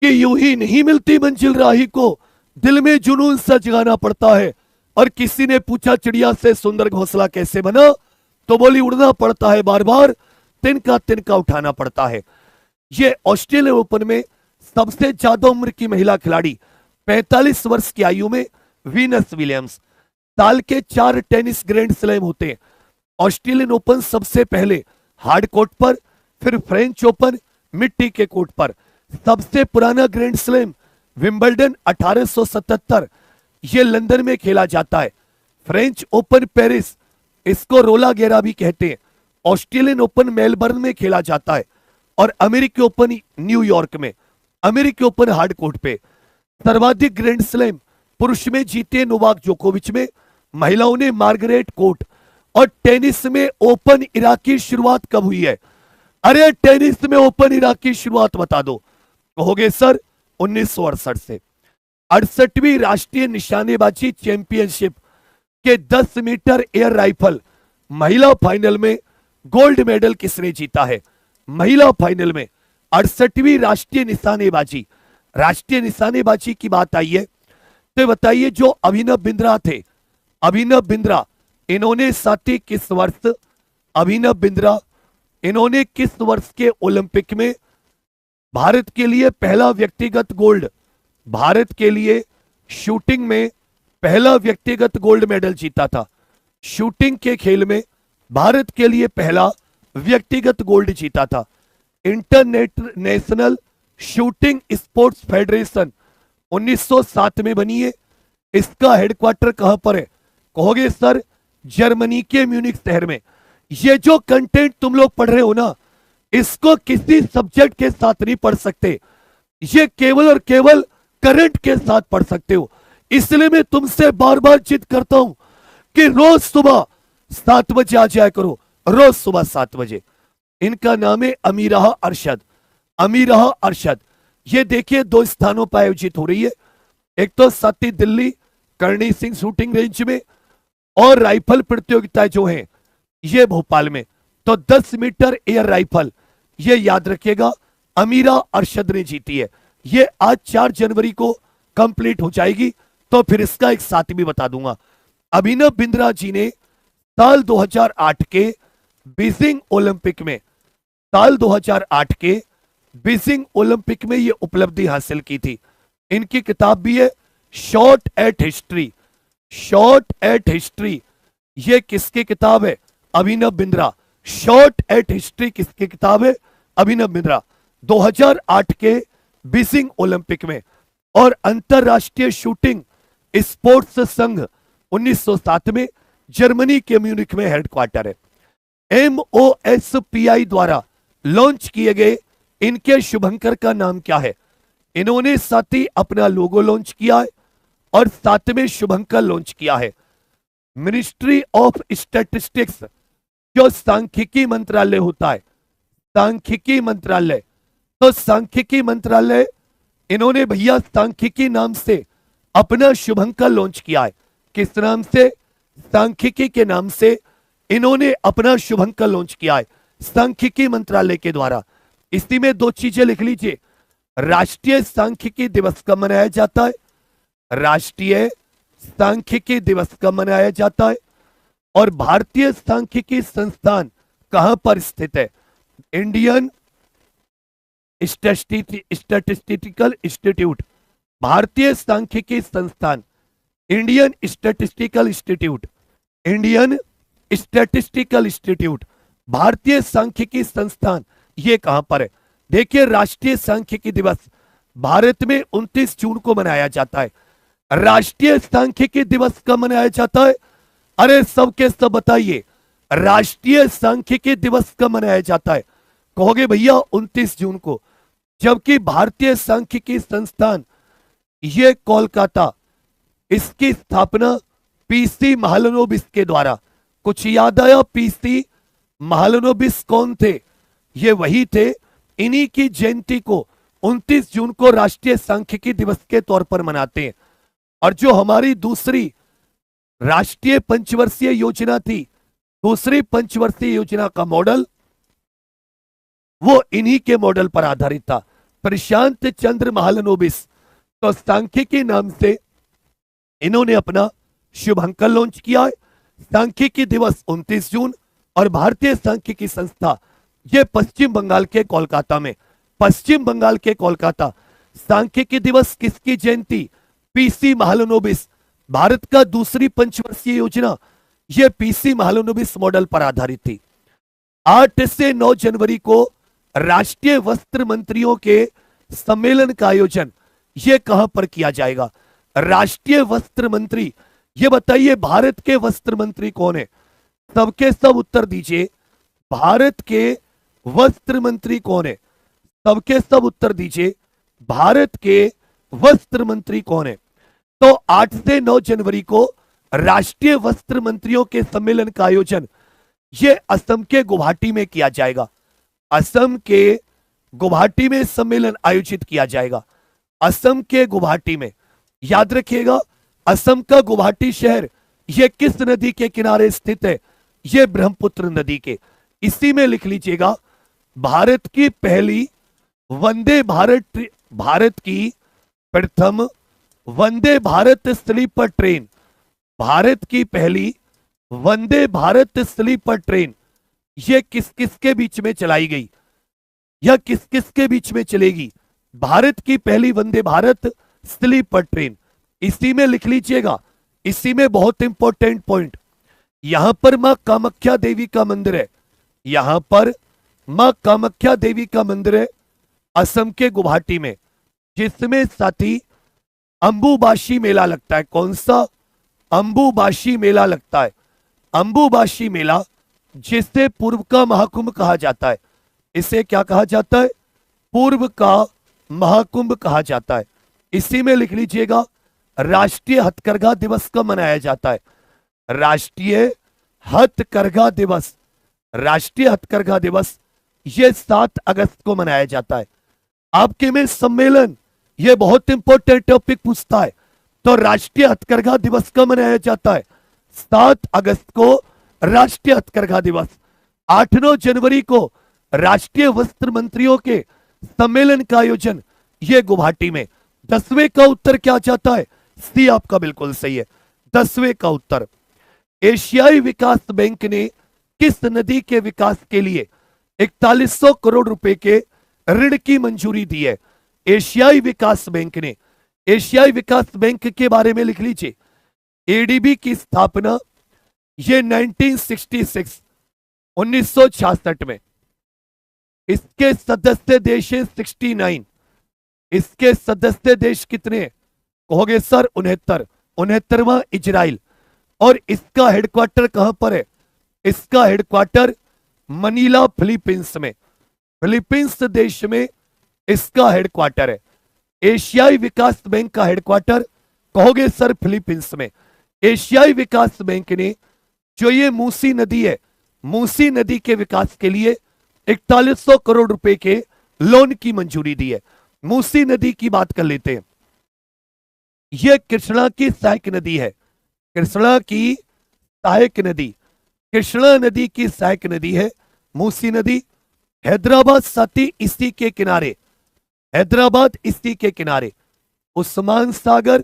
कि यूं ही नहीं मिलती मंजिल राही को, दिल में जुनून सा जगाना पड़ता है। और किसी ने पूछा चिड़िया से सुंदर घोंसला कैसे बना, तो बोली उड़ना पड़ता है बार बार, तिनका तिनका उठाना पड़ता है। ये ऑस्ट्रेलियन ओपन में सबसे ज्यादा उम्र की महिला खिलाड़ी 45 वर्ष की आयु में वीनस विलियम्स। साल के 4 टेनिस ग्रैंड स्लैम होते हैं। ऑस्ट्रेलियन ओपन सबसे पहले हार्ड कोर्ट पर, फिर फ्रेंच ओपन मिट्टी के कोर्ट पर। सबसे पुराना ग्रैंड स्लैम विंबलडन 1877, ये लंदन में खेला जाता है। फ्रेंच ओपन पेरिस, इसको रोला गेरा भी कहते हैं। ऑस्ट्रेलियन ओपन मेलबर्न में खेला जाता है और अमेरिकी ओपन न्यूयॉर्क में, अमेरिकी ओपन हार्ड कोर्ट पे। सर्वाधिक ग्रैंड स्लैम पुरुष में जीते नोवाक जोकोविच में, महिलाओं ने मार्गरेट कोर्ट और टेनिस में ओपन इरा की शुरुआत कब हुई है? अरे टेनिस में ओपन इरा की शुरुआत बता दो। कहोगे सर 1968 से। 68वीं राष्ट्रीय निशानेबाजी चैंपियनशिप के 10 मीटर एयर राइफल महिला फाइनल में गोल्ड मेडल किसने जीता है? महिला फाइनल में 68वीं राष्ट्रीय निशानेबाजी की बात आई है तो बताइए, जो अभिनव बिंद्रा थे, अभिनव बिंद्रा, इन्होंने साथी किस वर्ष, अभिनव बिंद्रा इन्होंने किस वर्ष के ओलंपिक में भारत के लिए पहला व्यक्तिगत गोल्ड, भारत के लिए शूटिंग में पहला व्यक्तिगत गोल्ड मेडल जीता था? शूटिंग के खेल में भारत के लिए पहला व्यक्तिगत गोल्ड जीता था। इंटरनेशनल शूटिंग स्पोर्ट्स फेडरेशन 1907 में बनी है। इसका हेडक्वार्टर कहां पर है? कहोगे सर जर्मनी के म्यूनिख शहर में। ये जो कंटेंट तुम लोग पढ़ रहे हो ना, इसको किसी सब्जेक्ट के साथ नहीं पढ़ सकते, ये केवल और केवल करंट के साथ पढ़ सकते हो। इसलिए मैं तुमसे बार बार जिद करता हूं कि रोज सुबह 7 बजे आ जाया करो, रोज सुबह 7 बजे। इनका नाम है अमीरा अरशद। अमीरा अरशद, ये देखिए 2 स्थानों पर आयोजित हो रही है। एक तो साथी दिल्ली करणी सिंह शूटिंग रेंज में, और राइफल प्रतियोगिता जो है ये भोपाल में। तो 10 मीटर एयर राइफल, ये याद रखिएगा, अमीरा अरशद ने जीती है। ये आज 4 जनवरी को कंप्लीट हो जाएगी, तो फिर इसका एक साथ भी बता दूंगा। अभिनव बिंद्रा जी ने साल 2008 के बीजिंग ओलंपिक में, साल 2008 के बीजिंग ओलंपिक में ये उपलब्धि हासिल की थी। इनकी किताब भी है shot at history, shot at history. ये किसकी किताब है? Abhinav Bindra. Shot at history किसकी किताब है? अभिनव बिंद्रा। 2008 के बीजिंग ओलंपिक में। और अंतरराष्ट्रीय शूटिंग स्पोर्ट्स संघ 1907 में, जर्मनी के म्यूनिख में हेडक्वार्टर है। MOSPI द्वारा लॉन्च किए गए इनके शुभंकर का नाम क्या है? इन्होंने साथ ही अपना लोगो लॉन्च किया है और साथ में शुभंकर लॉन्च किया है। मिनिस्ट्री ऑफ स्टैटिस्टिक्स, जो सांख्यिकी मंत्रालय होता है, सांख्यिकी मंत्रालय, तो सांख्यिकी मंत्रालय इन्होंने भैया सांख्यिकी नाम से अपना शुभंकर लॉन्च किया है। किस नाम से? सांख्यिकी के नाम से इन्होंने अपना शुभंकर लॉन्च किया है सांख्यिकी मंत्रालय के द्वारा। इसी में 2 चीजें लिख लीजिए। राष्ट्रीय सांख्यिकी दिवस कब मनाया जाता है? राष्ट्रीय सांख्यिकी दिवस कब मनाया जाता है? और भारतीय सांख्यिकी संस्थान कहां पर स्थित है? इंडियन स्टैटिस्टिकल इंस्टीट्यूट, भारतीय सांख्यिकी संस्थान, Indian statistical institute, Indian statistical institute, भारतीय सांख्यिकी संस्थान, ये कहां पर है? देखिए राष्ट्रीय सांख्यिकी दिवस भारत में 29 जून को मनाया जाता है। राष्ट्रीय सांख्यिकी दिवस कब मनाया जाता है? अरे सबके सब बताइए, राष्ट्रीय सांख्यिकी दिवस कब मनाया जाता है? कहोगे भैया 29 जून को। जबकि भारतीय सांख्यिकी संस्थान ये कोलकाता, इसकी स्थापना पीसी महालनोबिस के द्वारा। कुछ याद आया? पीसी महालनोबिस कौन थे? ये वही थे, इन्हीं की जयंती को 29 जून को राष्ट्रीय सांख्यिकी दिवस के तौर पर मनाते हैं। और जो हमारी दूसरी राष्ट्रीय पंचवर्षीय योजना थी, दूसरी पंचवर्षीय योजना का मॉडल वो इन्हीं के मॉडल पर आधारित था, प्रशांत चंद्र महालनोबिस। तो सांख्यिकी नाम से इन्होंने अपना शुभंकर लॉन्च किया है। सांख्यिकी दिवस 29 जून, और भारतीय सांख्यिकी संस्था ये पश्चिम बंगाल के कोलकाता में, पश्चिम बंगाल के कोलकाता। सांख्यिकी दिवस किसकी जयंती? पीसी महालनोबिस। भारत का दूसरी पंचवर्षीय योजना ये पीसी महालनोबिस मॉडल पर आधारित थी। 8 से 9 जनवरी को राष्ट्रीय वस्त्र मंत्रियों के सम्मेलन का आयोजन ये कहां पर किया जाएगा? राष्ट्रीय वस्त्र मंत्री, ये बताइए भारत के वस्त्र मंत्री कौन है? सबके सब उत्तर दीजिए, भारत के वस्त्र मंत्री कौन है? सबके सब उत्तर दीजिए, भारत के वस्त्र मंत्री कौन है? तो 8 से 9 जनवरी को राष्ट्रीय वस्त्र मंत्रियों के सम्मेलन का आयोजन ये असम के गुवाहाटी में किया जाएगा। असम के गुवाहाटी में सम्मेलन आयोजित किया जाएगा। असम के गुवाहाटी में, याद रखिएगा, असम का गुवाहाटी शहर यह किस नदी के किनारे स्थित है? यह ब्रह्मपुत्र नदी के। इसी में लिख लीजिएगा, भारत की पहली वंदे भारत की प्रथम वंदे भारत स्लीपर ट्रेन, भारत की पहली वंदे भारत स्लीपर ट्रेन यह किस किस के बीच में चलाई गई? यह किस किस के बीच में चलेगी? भारत की पहली वंदे भारत स्लीपर ट्रेन। इसी में लिख लीजिएगा, इसी में बहुत इंपॉर्टेंट पॉइंट, यहां पर मां कामाख्या देवी का मंदिर है। यहां पर मां कामाख्या देवी का मंदिर है असम के गुवाहाटी में, जिसमें साथी अंबुबाशी मेला लगता है। कौन सा? अंबुबाशी मेला लगता है। अंबुबाशी मेला, जिसे पूर्व का महाकुंभ कहा जाता है। इसे क्या कहा जाता है? पूर्व का महाकुंभ कहा जाता है। इसी में लिख लीजिएगा, राष्ट्रीय हथकरघा दिवस कब मनाया जाता है? राष्ट्रीय हथकरघा दिवस, राष्ट्रीय हथकरघा दिवस यह 7 अगस्त को मनाया जाता है। आपके में सम्मेलन यह बहुत इंपॉर्टेंट टॉपिक पूछता है, तो राष्ट्रीय हथकरघा दिवस कब मनाया जाता है? 7 अगस्त को राष्ट्रीय हथकरघा दिवस। 8-9 जनवरी को राष्ट्रीय वस्त्र मंत्रियों के सम्मेलन का आयोजन यह गुवाहाटी में। 10वें का उत्तर क्या चाहता है? सी आपका बिल्कुल सही है। 10वें का उत्तर, एशियाई विकास बैंक ने किस नदी के विकास के लिए 4100 करोड़ रुपए के ऋण की मंजूरी दी है? एशियाई विकास बैंक ने, एशियाई विकास बैंक के बारे में लिख लीजिए, एडीबी की स्थापना ये 1966 में। इसके सदस्य देश है 69। इसके सदस्य देश कितने हैं? कहोगे सर 69। 69वां इजराइल। और इसका हेडक्वार्टर कहां पर है? इसका हेडक्वार्टर मनीला फिलीपींस में, फिलीपींस देश में इसका हेडक्वार्टर है। एशियाई विकास बैंक का हेडक्वार्टर कहोगे सर फिलीपींस में। एशियाई विकास बैंक ने जो ये मूसी नदी है, मूसी नदी के विकास के लिए 4100 करोड़ रुपए के लोन की मंजूरी दी है। मूसी नदी की बात कर लेते हैं। यह कृष्णा की सहायक नदी है। कृष्णा की सहायक नदी, कृष्णा नदी की सहायक नदी है मूसी नदी। हैदराबाद साथी इसी के किनारे, हैदराबाद इसी के किनारे उस्मान सागर,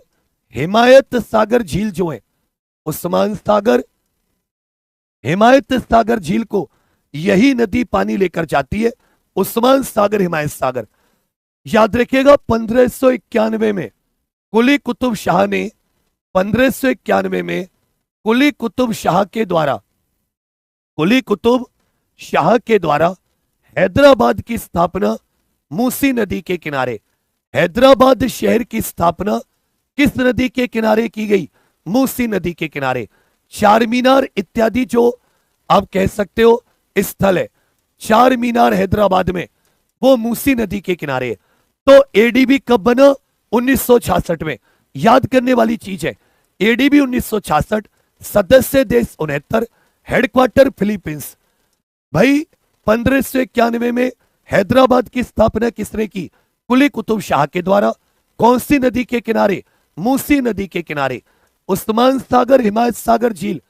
हिमायत सागर झील जो है, उस्मान सागर, हिमायत सागर झील को यही नदी पानी लेकर जाती है। उस्मान सागर, हिमायत सागर। याद रखिएगा 1591 में कुली कुतुब शाह ने, 1591 में कुली कुतुब शाह के द्वारा, कुली कुतुब शाह के द्वारा हैदराबाद की स्थापना मूसी नदी के किनारे, हैदराबाद शहर की स्थापना किस नदी के किनारे की गई? मूसी नदी के किनारे। चार मीनार इत्यादि जो आप कह सकते हो स्थल है, चार मीनार हैदराबाद में, वो मूसी नदी के किनारे है। तो एडीबी कब बना? 1966 में। याद करने वाली चीज है, एडीबी 1966, सदस्य देश 69, हेडक्वार्टर फिलीपींस। भाई 1591 में हैदराबाद की स्थापना किसने की? कुली कुतुब शाह के द्वारा। कौन सी नदी के किनारे? मूसी नदी के किनारे। उस्मान सागर, हिमायत सागर झील,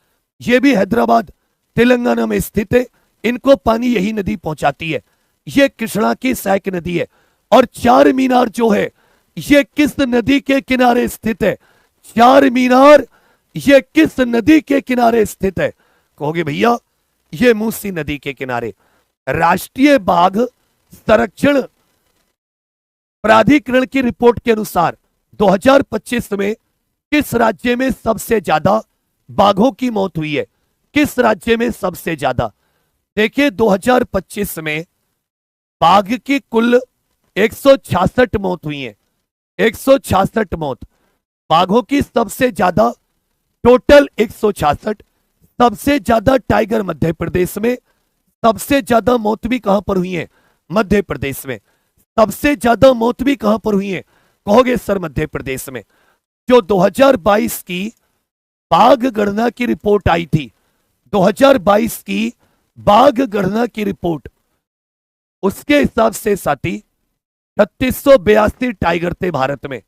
ये भी हैदराबाद तेलंगाना में स्थित है। इनको पानी यही नदी पहुंचाती है। ये कृष्णा की सहायक नदी है। और चार मीनार जो है ये किस नदी के किनारे स्थित है? चार मीनार ये किस नदी के किनारे स्थित है? कहोगे भैया ये मूसी नदी के किनारे। राष्ट्रीय बाघ संरक्षण प्राधिकरण की रिपोर्ट के अनुसार 2025 में किस राज्य में सबसे ज्यादा बाघों की मौत हुई है? किस राज्य में सबसे ज्यादा? देखिए 2025 में बाघ की कुल 166 मौत हुई है। 166 मौत बाघों की, सबसे ज्यादा टोटल 166। सबसे ज्यादा टाइगर मध्य प्रदेश में। सबसे ज्यादा मौत भी कहां पर हुई है? मध्य प्रदेश में। सबसे ज्यादा मौत भी कहां पर हुई है? कहोगे सर मध्य प्रदेश में। जो 2022 की बाघ गणना की रिपोर्ट आई थी, 2022 की बाघ गणना की रिपोर्ट, उसके हिसाब से साथी 3682 टाइगर थे भारत में,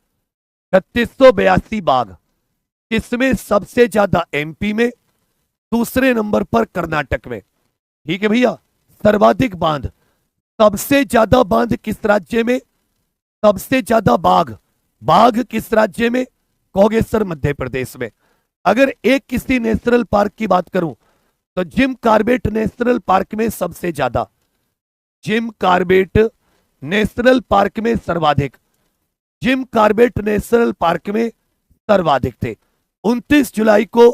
3682 बाघ। किसमें सबसे ज्यादा? एमपी में, दूसरे नंबर पर कर्नाटक में। ठीक है भैया, सर्वाधिक बांध, सबसे ज्यादा बांध किस राज्य में? सबसे ज्यादा बाघ किस राज्य में? कहोगे सर मध्य प्रदेश में। अगर एक किसी नेशनल पार्क की बात करूं तो जिम कॉर्बेट नेशनल पार्क में सबसे ज्यादा, जिम कॉर्बेट नेशनल पार्क में सर्वाधिक, जिम कॉर्बेट नेशनल पार्क में सर्वाधिक थे। 29 जुलाई को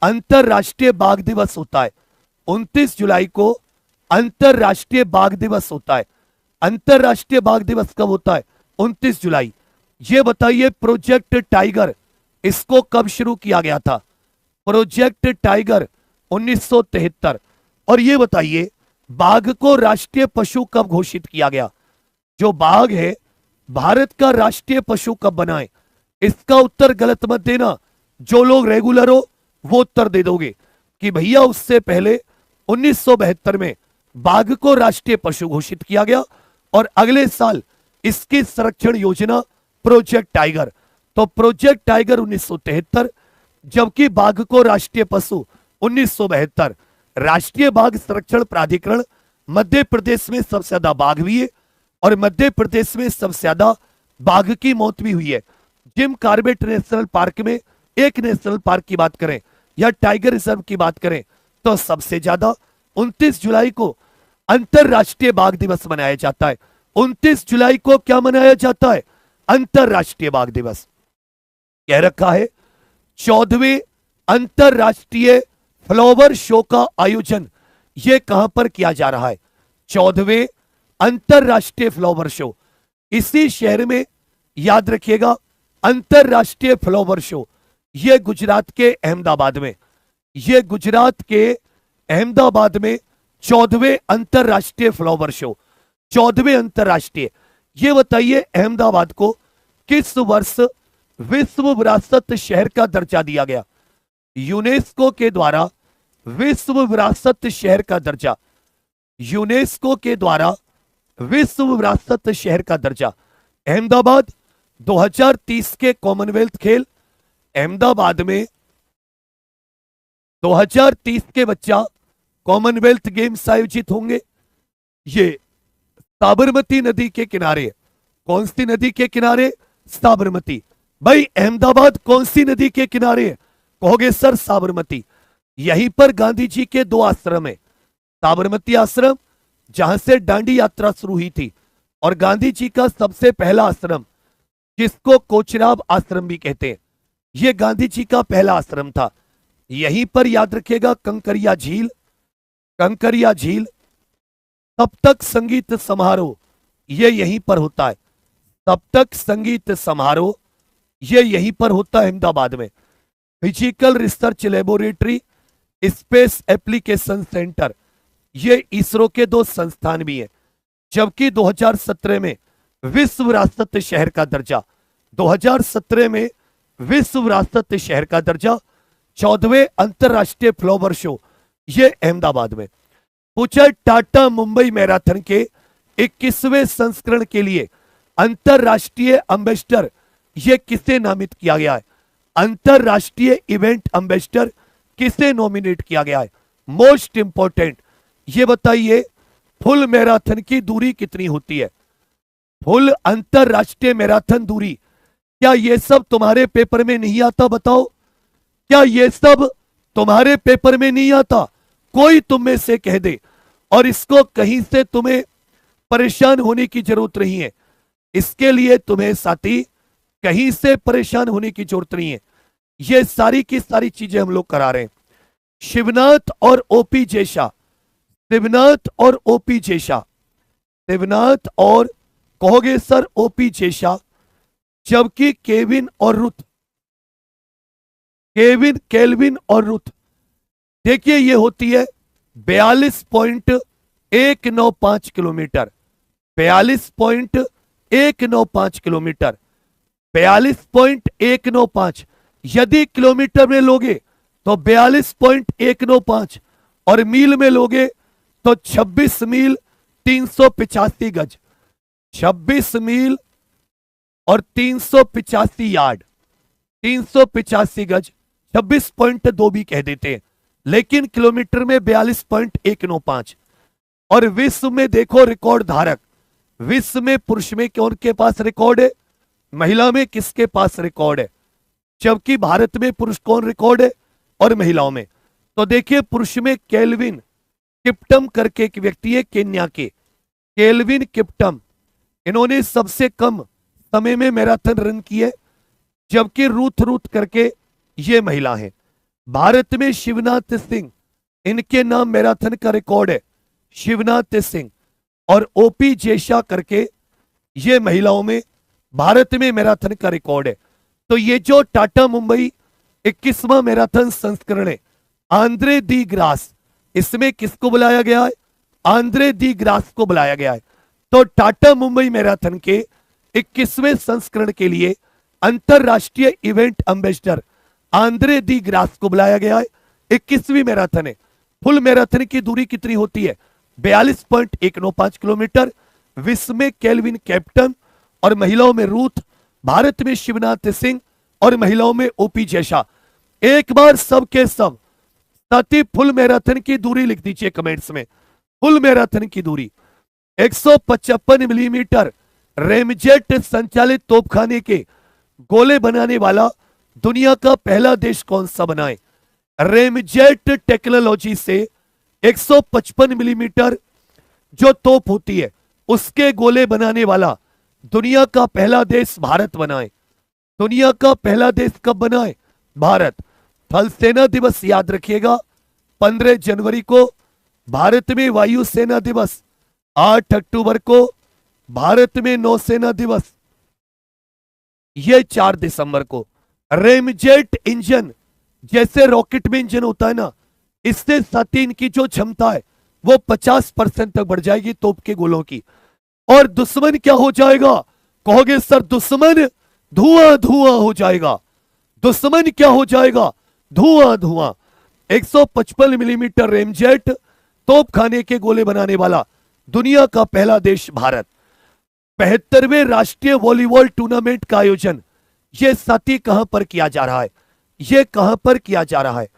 अंतरराष्ट्रीय बाघ दिवस होता है, 29 जुलाई को अंतरराष्ट्रीय बाघ दिवस होता है। अंतरराष्ट्रीय बाघ दिवस कब होता है? 29 जुलाई। ये बताइए प्रोजेक्ट टाइगर, इसको कब शुरू किया गया था? Project tiger 1973। और ये बताइए बाघ को राष्ट्रीय पशु कब घोषित किया गया? जो बाघ है भारत का राष्ट्रीय पशु कब बना है? इसका उत्तर गलत मत देना, जो लोग रेगुलर हो वो उत्तर दे दोगे कि भैया उससे पहले 1972 में बाघ को राष्ट्रीय पशु घोषित किया गया और अगले साल इसकी संरक्षण योजना प्रोजेक्ट टाइगर। तो प्रोजेक्ट टाइगर 1973, जबकि बाघ को राष्ट्रीय पशु 1972। राष्ट्रीय बाघ संरक्षण प्राधिकरण, मध्य प्रदेश में सबसे ज्यादा बाघ भी है और मध्य प्रदेश में सबसे ज्यादा बाघ की मौत भी हुई है। जिम कॉर्बेट नेशनल पार्क में, एक नेशनल पार्क की बात करें या टाइगर रिजर्व की बात करें तो सबसे ज्यादा 29 जुलाई को अंतरराष्ट्रीय बाघ दिवस मनाया जाता है। 29 जुलाई को क्या मनाया जाता है? अंतरराष्ट्रीय बाघ दिवस। कह रखा है 14वें अंतरराष्ट्रीय फ्लावर शो का आयोजन यह कहां पर किया जा रहा है? 14वें अंतरराष्ट्रीय फ्लावर शो इसी शहर में, याद रखिएगा, अंतरराष्ट्रीय फ्लावर शो यह गुजरात के अहमदाबाद में, यह गुजरात के अहमदाबाद में 14वें अंतरराष्ट्रीय फ्लावर शो, 14वें अंतरराष्ट्रीय। ये बताइए अहमदाबाद को किस वर्ष विश्व विरासत शहर का दर्जा दिया गया? यूनेस्को के द्वारा विश्व विरासत शहर का दर्जा, यूनेस्को के द्वारा विश्व विरासत शहर का दर्जा। अहमदाबाद 2030 के कॉमनवेल्थ खेल, अहमदाबाद में 2030 के बच्चा कॉमनवेल्थ गेम्स आयोजित होंगे। ये साबरमती नदी के किनारे। कौन सी नदी के किनारे? साबरमती। भाई अहमदाबाद कौन सी नदी के किनारे है? कहोगे सर साबरमती। यहीं पर गांधी जी के 2 आश्रम है, साबरमती आश्रम जहां से दांडी यात्रा शुरू हुई थी, और गांधी जी का सबसे पहला आश्रम जिसको कोचराब आश्रम भी कहते हैं, यह गांधी जी का पहला आश्रम था। यहीं पर याद रखिएगा कंकरिया झील, कंकरिया झील, तब तक संगीत समारोह ये यहीं पर होता है, तब तक संगीत समारोह ये यहीं पर होता है अहमदाबाद में। Physical research laboratory, space application centre, ये इसरो के 2 संस्थान भी हैं। जबकि 2017 में विश्व विरासत शहर का दर्जा, 2017 में विश्व विरासत शहर का दर्जा, 14वें अंतरराष्ट्रीय फ्लावर शो ये अहमदाबाद में। पूछा टाटा मुंबई मैराथन के 21वें संस्करण के लिए अंतरराष्ट्रीय एम्बेसडर ये किसे नामित किया गया है? अंतरराष्ट्रीय इवेंट एम्बेसडर किसे नॉमिनेट किया गया है? मोस्ट इंपॉर्टेंट ये बताइए फुल मैराथन की दूरी कितनी होती है? फुल अंतरराष्ट्रीय मैराथन दूरी, क्या ये सब तुम्हारे पेपर में नहीं आता? बताओ, क्या ये सब तुम्हारे पेपर में नहीं आता? कोई तुम में से कह दे, और इसको कहीं से तुम्हें परेशान होने की जरूरत नहीं है। इसके लिए तुम्हें साथी कहीं से परेशान होने की जरूरत नहीं है। ये सारी की सारी चीजें हम लोग करा रहे हैं। शिवनाथ और ओपी जैसा, शिवनाथ और ओपी जैसा, शिवनाथ और कहोगे सर ओपी जैसा, जबकि केविन और रुथ, केल्विन और रुथ, देखिए ये होती है 42.195 किलोमीटर, 42.195 किलोमीटर, 42.195। यदि किलोमीटर में लोगे तो 42.195, और मील में लोगे तो 26 मील 385 गज, 26 मील और 385 यार्ड, 385 गज, 26.2 भी कह देते हैं, लेकिन किलोमीटर में 42.195। और विश्व में देखो रिकॉर्ड धारक, विश्व में पुरुष में कौन के पास रिकॉर्ड है, महिला में किसके पास रिकॉर्ड है, जबकि भारत में पुरुष कौन रिकॉर्ड है और महिलाओं में। तो देखिए पुरुष में केल्विन किप्टम करके एक व्यक्ति है केन्या के, केल्विन किप्टम, इन्होंने सबसे कम समय में मैराथन रन की है, जबकि रूथ करके ये महिला है। भारत में शिवनाथ सिंह, इनके नाम मैराथन का रिकॉर्ड है, शिवनाथ सिंह, और ओपी जेशा करके ये महिलाओं में भारत में मैराथन का रिकॉर्ड है। तो ये जो टाटा मुंबई 21वां मैराथन संस्करण है, आंद्रे दी ग्रास, इसमें किसको बुलाया गया है, आंद्रे दी ग्रास को बुलाया गया है। तो टाटा मुंबई मैराथन के 21वें संस्करण के लिए अंतरराष्ट्रीय इवेंट एम्बेसडर आंद्रे दी ग्रास को बुलाया गया है। 21वीं मैराथन है। फुल मैराथन की दूरी कितनी होती है, 42.195 किलोमीटर। विश्व में केल्विन कैप्टन और महिलाओं में रूथ, भारत में शिवनाथ सिंह और महिलाओं में ओपी जैशा। एक बार सब के सब साथ ही फुल मैराथन की दूरी लिख दीजिए कमेंट्स में। फुल मैराथन की दूरी 155 मिलीमीटर रेमजेट संचालित तोपखाने के गोले बनाने वाला दुनिया का पहला देश कौन सा बना है। रेमजेट टेक्नोलॉजी से 155 मिलीमीटर जो तोप होती है उसके गोले बनाने वाला दुनिया का पहला देश भारत बना है। दुनिया का पहला देश कब बना है, भारत। थल सेना दिवस याद रखिएगा 15 जनवरी को, भारत में वायुसेना दिवस 8 अक्टूबर को, भारत में नौसेना दिवस ये 4 दिसंबर को। रेमजेट इंजन जैसे रॉकेट में इंजन होता है ना, इससे साथ ही इनकी जो क्षमता है वो 50% तक बढ़ जाएगी तोप के गोलों की। और दुश्मन क्या हो जाएगा, कहोगे सर दुश्मन धुआं धुआं हो जाएगा। दुश्मन क्या हो जाएगा, धुआं धुआं। 155 मिलीमीटर रेमजेट तोप खाने के गोले बनाने वाला दुनिया का पहला देश भारत। 75वें राष्ट्रीय वॉलीबॉल टूर्नामेंट का आयोजन ये साथी कहां पर किया जा रहा है, ये कहां पर किया जा रहा है,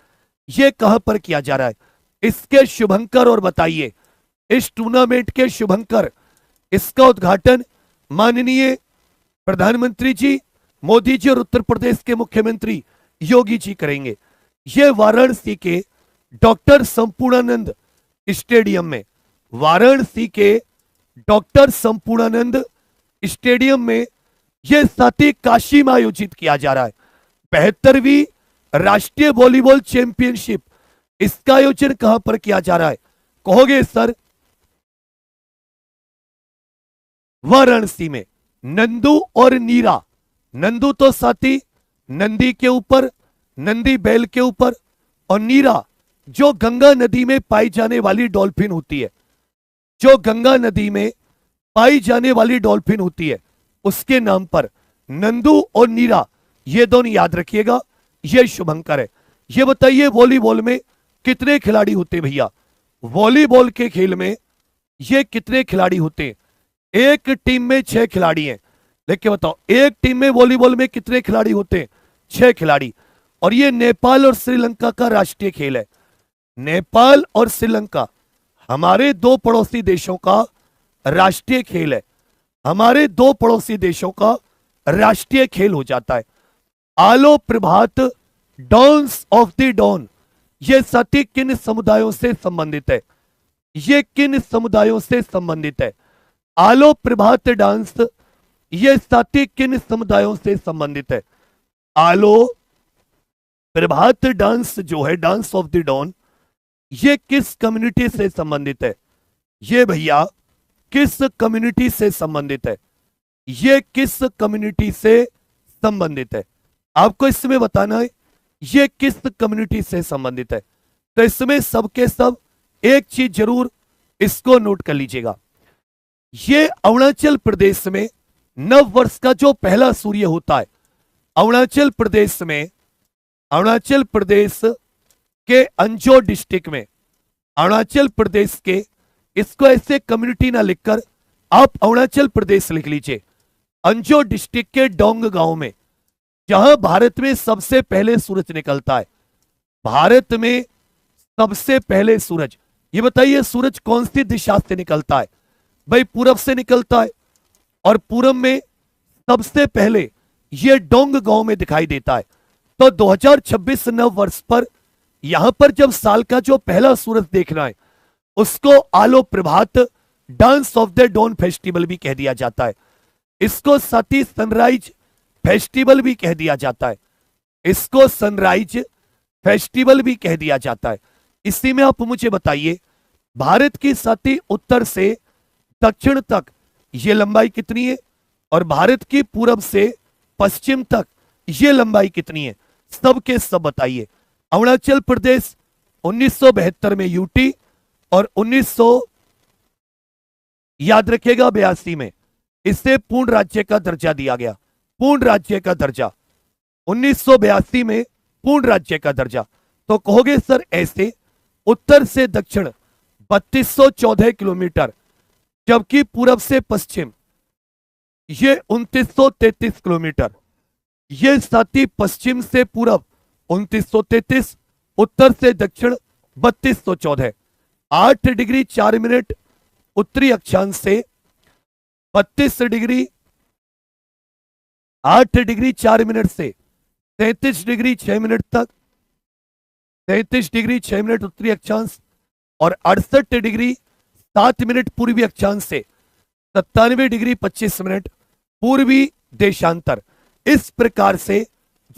ये कहां पर किया जा रहा है, इसके शुभंकर और बताइए। इस टूर्नामेंट के शुभंकर, इसका उद्घाटन माननीय प्रधानमंत्री जी मोदी जी और उत्तर प्रदेश के मुख्यमंत्री योगी जी करेंगे। ये वाराणसी के डॉक्टर संपूर्णानंद स्टेडियम में, वाराणसी के डॉक्टर संपूर्णानंद स्टेडियम में यह साथी काशी में आयोजित किया जा रहा है। 75वीं राष्ट्रीय वॉलीबॉल चैंपियनशिप, इसका आयोजन कहां पर किया जा रहा है, कहोगे सर वाराणसी में। नंदू और नीरा, नंदू तो साथी नंदी के ऊपर, नंदी बैल के ऊपर, और नीरा जो गंगा नदी में पाई जाने वाली डॉल्फिन होती है, जो गंगा नदी में पाई जाने वाली डॉल्फिन होती है उसके नाम पर नंदू और नीरा, ये दोनों याद रखिएगा, ये शुभंकर है। ये बताइए वॉलीबॉल में कितने खिलाड़ी होते भैया, वॉलीबॉल के खेल में ये कितने खिलाड़ी होते हैं। एक टीम में 6 खिलाड़ी हैं, लेकिन बताओ एक टीम में वॉलीबॉल में कितने खिलाड़ी होते हैं, 6 खिलाड़ी। और ये नेपाल और श्रीलंका का राष्ट्रीय खेल है। नेपाल और श्रीलंका हमारे 2 पड़ोसी देशों का राष्ट्रीय खेल है, हमारे 2 पड़ोसी देशों का राष्ट्रीय खेल हो जाता है। आलो प्रभात, डॉन्स ऑफ द डॉन, ये साथी किन समुदायों से संबंधित है, ये किन समुदायों से संबंधित है। आलो प्रभात डांस ये साथी किन समुदायों से संबंधित है। आलो प्रभात डांस जो है, डांस ऑफ द डॉन, ये किस कम्युनिटी से संबंधित है, ये भैया किस कम्युनिटी से संबंधित है, ये किस कम्युनिटी से संबंधित है, आपको इसमें बताना है ये किस कम्युनिटी से संबंधित है। तो इसमें सबके सब एक चीज जरूर इसको नोट कर लीजिएगा, ये अरुणाचल प्रदेश में नव वर्ष का जो पहला सूर्य होता है, अरुणाचल प्रदेश में, अरुणाचल प्रदेश के अंजो डिस्ट्रिक्ट में, अरुणाचल प्रदेश के, इसको ऐसे कम्युनिटी ना लिखकर आप अरुणाचल प्रदेश लिख लीजिए, अंजो डिस्ट्रिक्ट के डोंग गांव में, जहां भारत में सबसे पहले सूरज निकलता है। भारत में सबसे पहले सूरज, ये बताइए सूरज कौन सी दिशा से निकलता है? भाई पूरब से निकलता है, और पूरब में सबसे पहले ये डोंग गांव में दिखाई देता है। तो 2026 नव वर्ष पर यहां पर जब साल का जो पहला सूरज देखना है, उसको Aalo Prabhat dance of the dawn festival भी कह दिया जाता है। इसको साथ ही सनराइज फेस्टिवल भी कह दिया जाता है। इसको सनराइज फेस्टिवल भी कह दिया जाता है। इसी में आप मुझे बताइए, भारत की साथ ही उत्तर से दक्षिण तक ये लंबाई कितनी है, और भारत की पूरब से पश्चिम तक ये लंबाई कितनी है? सब के सब बताइए। अरुणाचल प्रदेश 1972 में यूटी, और 1900 याद रखेगा 82 में इसे पूर्ण राज्य का दर्जा दिया गया। पूर्ण राज्य का दर्जा 1982 में पूर्ण राज्य का दर्जा। तो कहोगे सर ऐसे उत्तर से दक्षिण 3214 किलोमीटर, जबकि पूरब से पश्चिम ये 2933 किलोमीटर। ये साथी पश्चिम से पूरब 2933, उत्तर से दक्षिण 3214, 8 डिग्री 4 मिनट उत्तरी अक्षांश से 32 डिग्री 8 डिग्री 4 मिनट से 33 डिग्री 6 मिनट तक, 33 डिग्री 6 मिनट उत्तरी अक्षांश, और 68 डिग्री 7 मिनट पूर्वी अक्षांश से 97 डिग्री 25 मिनट पूर्वी देशांतर। इस प्रकार से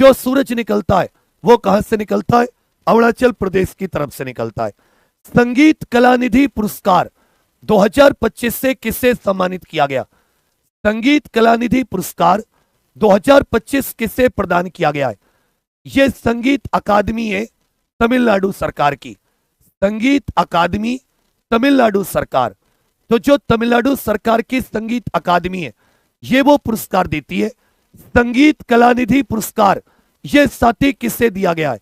जो सूरज निकलता है वो कहां से निकलता है? अरुणाचल प्रदेश की तरफ से निकलता है। संगीत कलानिधि पुरस्कार 2025 से किसे सम्मानित किया गया? संगीत कलानिधि पुरस्कार 2025 किसे प्रदान किया गया है? यह संगीत अकादमी है तमिलनाडु सरकार की। संगीत अकादमी तमिलनाडु सरकार। तो जो तमिलनाडु सरकार की संगीत अकादमी है, ये वो पुरस्कार देती है। संगीत कलानिधि पुरस्कार ये साथी किससे दिया गया है?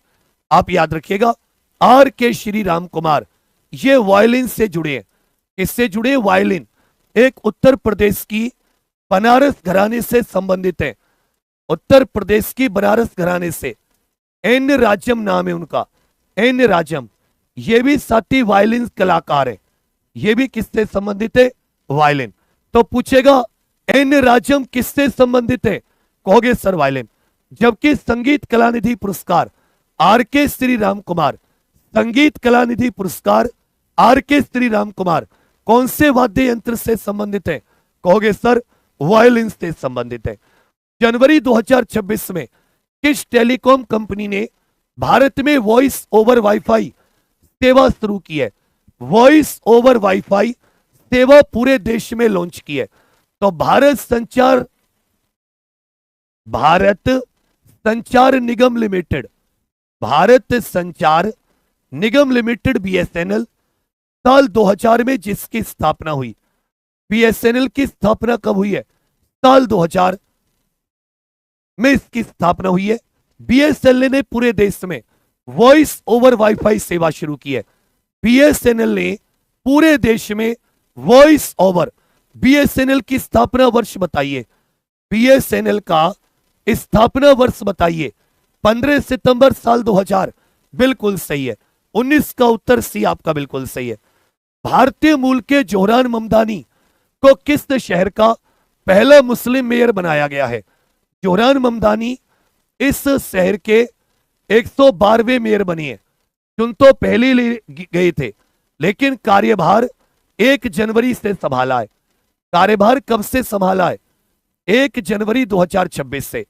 आप याद रखिएगा, आर के श्री राम कुमार। ये वायलिन से जुड़े हैं। इससे जुड़े वायलिन एक उत्तर प्रदेश की बनारस घराने से संबंधित है। उत्तर प्रदेश की बनारस घराने से एन राजम नाम है उनका, एन राजम। ये भी साथी वायलिन कलाकार है। ये भी किससे संबंधित है? वायलिन। तो पूछेगा एन राजम किससे संबंधित है? कहोगे सर वायलिन। जबकि संगीत कलानिधि पुरस्कार आर के श्री राम कुमार, संगीत कलानिधि पुरस्कार आर के श्री राम कुमार कौन से वाद्य यंत्र से संबंधित है? कहोगे सर वायलिन से संबंधित है। जनवरी 2026 में किस टेलीकॉम कंपनी ने भारत में वॉइस ओवर वाईफाई सेवा शुरू की है? वॉइस ओवर वाईफाई सेवा पूरे देश में लॉन्च की है। तो भारत संचार निगम लिमिटेड, भारत संचार निगम लिमिटेड बीएसएनएल साल 2000 में जिसकी स्थापना हुई। बीएसएनएल की स्थापना कब हुई है? साल 2000 में इसकी स्थापना हुई है। बीएसएनएल ने पूरे देश में वॉइस ओवर वाईफाई सेवा शुरू की है। बीएसएनएल ने पूरे देश में वॉइस ओवर, बीएसएनएल की स्थापना वर्ष बताइए। बीएसएनएल का स्थापना वर्ष बताइए। 15 सितंबर साल 2000 बिल्कुल सही है। 19 का उत्तर सी आपका बिल्कुल सही है। भारतीय मूल के जोहरान ममदानी को किस शहर का पहला मुस्लिम मेयर बनाया गया है? जोहरान ममदानी इस शहर के 112वें मेयर बने हैं। चुन तो पहले गए थे, लेकिन कार्यभार 1 जनवरी से संभाला है। कार्यभार कब से संभाला है? 1 जनवरी 2026 से।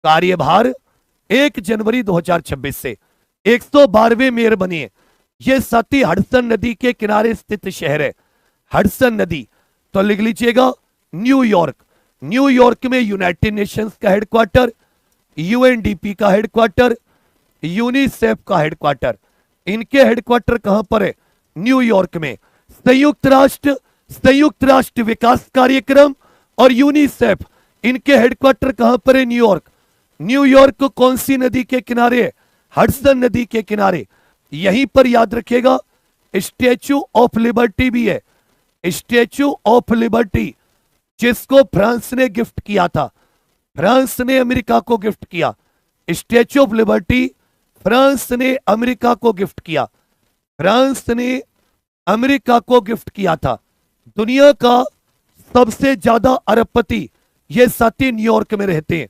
कार्यभार 1 जनवरी 2026 से 112वें मेयर बने हैं। यह साथी हडसन नदी के किनारे स्थित शहर है। हडसन नदी। तो लिख लीजिएगा न्यूयॉर्क। न्यूयॉर्क में यूनाइटेड नेशंस का हेडक्वार्टर, यूएनडीपी का हेडक्वार्टर, यूनिसेफ का हेडक्वार्टर, इनके हेडक्वार्टर कहां पर है? न्यूयॉर्क में। संयुक्त राष्ट्र विकास कार्यक्रम और यूनिसेफ, इनके हेडक्वार्टर कहां पर है? न्यूयॉर्क। न्यूयॉर्क कौन सी नदी के किनारे है? हडसन नदी के किनारे। यहीं पर याद रखिएगा स्टैच्यू ऑफ लिबर्टी भी है। स्टैच्यू ऑफ लिबर्टी जिसको फ्रांस ने गिफ्ट किया था, फ्रांस ने अमेरिका को गिफ्ट किया। स्टैच्यू ऑफ लिबर्टी फ्रांस ने अमेरिका को गिफ्ट किया, फ्रांस ने अमेरिका को गिफ्ट किया था। दुनिया का सबसे ज्यादा अरबपति ये साथी न्यूयॉर्क में रहते हैं।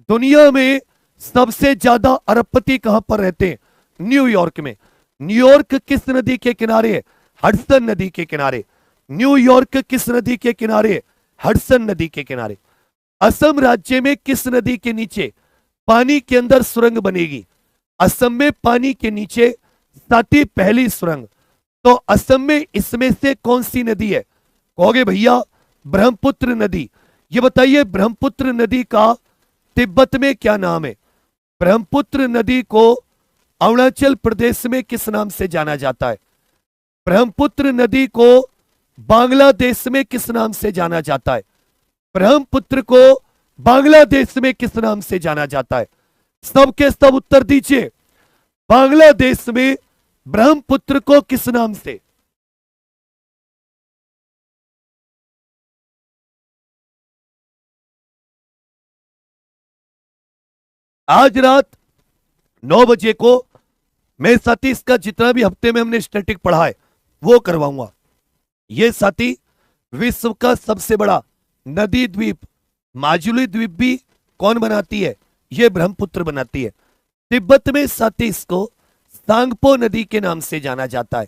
दुनिया में सबसे ज्यादा अरबपति कहां पर रहते हैं? न्यूयॉर्क में। न्यूयॉर्क किस नदी के किनारे है? हडसन नदी के किनारे। न्यूयॉर्क किस नदी के किनारे है? हडसन नदी के किनारे। असम राज्य में किस नदी के नीचे पानी के अंदर सुरंग बनेगी? असम में पानी के नीचे साथी पहली सुरंग। तो असम में इसमें से कौन सी नदी है? कहोगे भैया ब्रह्मपुत्र नदी। ये बताइए ब्रह्मपुत्र नदी का तिब्बत में क्या नाम है? ब्रह्मपुत्र नदी को अरुणाचल प्रदेश में किस नाम से जाना जाता है? ब्रह्मपुत्र नदी को बांग्लादेश में किस नाम से जाना जाता है? ब्रह्मपुत्र को बांग्लादेश में किस नाम से जाना जाता है? सबके सब उत्तर दीजिए। बांग्लादेश में ब्रह्मपुत्र को किस नाम से? आज रात 9 बजे को मैं साथी इसका जितना भी हफ्ते में हमने स्टैटिक पढ़ा है वो करवाऊंगा। ये साथी विश्व का सबसे बड़ा नदी द्वीप माजुली द्वीप भी कौन बनाती है? ये ब्रह्मपुत्र बनाती है। तिब्बत में साथी इसको सांगपो नदी के नाम से जाना जाता है,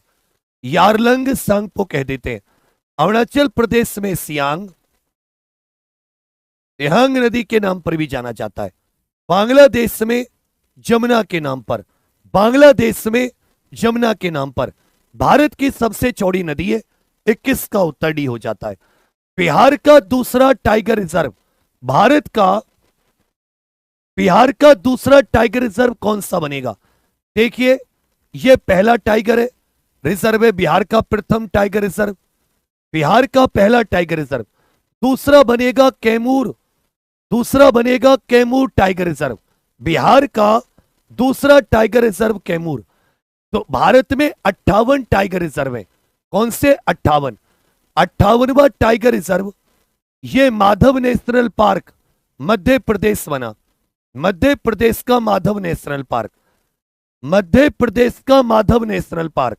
यारलंग सांगपो कह देते हैं। अरुणाचल प्रदेश में सियांग तिहांग नदी के नाम पर भी जाना जाता है। बांग्लादेश में जमुना के नाम पर, बांग्लादेश में जमुना के नाम पर। भारत की सबसे चौड़ी नदी है 21 का उत्तर डी हो जाता है। बिहार का दूसरा टाइगर रिजर्व, भारत का बिहार का दूसरा टाइगर रिजर्व कौन सा बनेगा? देखिए यह पहला टाइगर है रिजर्व है, बिहार का प्रथम टाइगर रिजर्व, बिहार का पहला टाइगर रिजर्व। दूसरा बनेगा कैमूर, दूसरा बनेगा कैमूर टाइगर रिजर्व, बिहार का दूसरा टाइगर रिजर्व कैमूर। तो भारत में 58 टाइगर रिजर्व है। कौन से 58? 58वां टाइगर रिजर्व ये माधव नेशनल पार्क मध्य प्रदेश बना, मध्य प्रदेश का माधव नेशनल पार्क, मध्य प्रदेश का माधव नेशनल पार्क।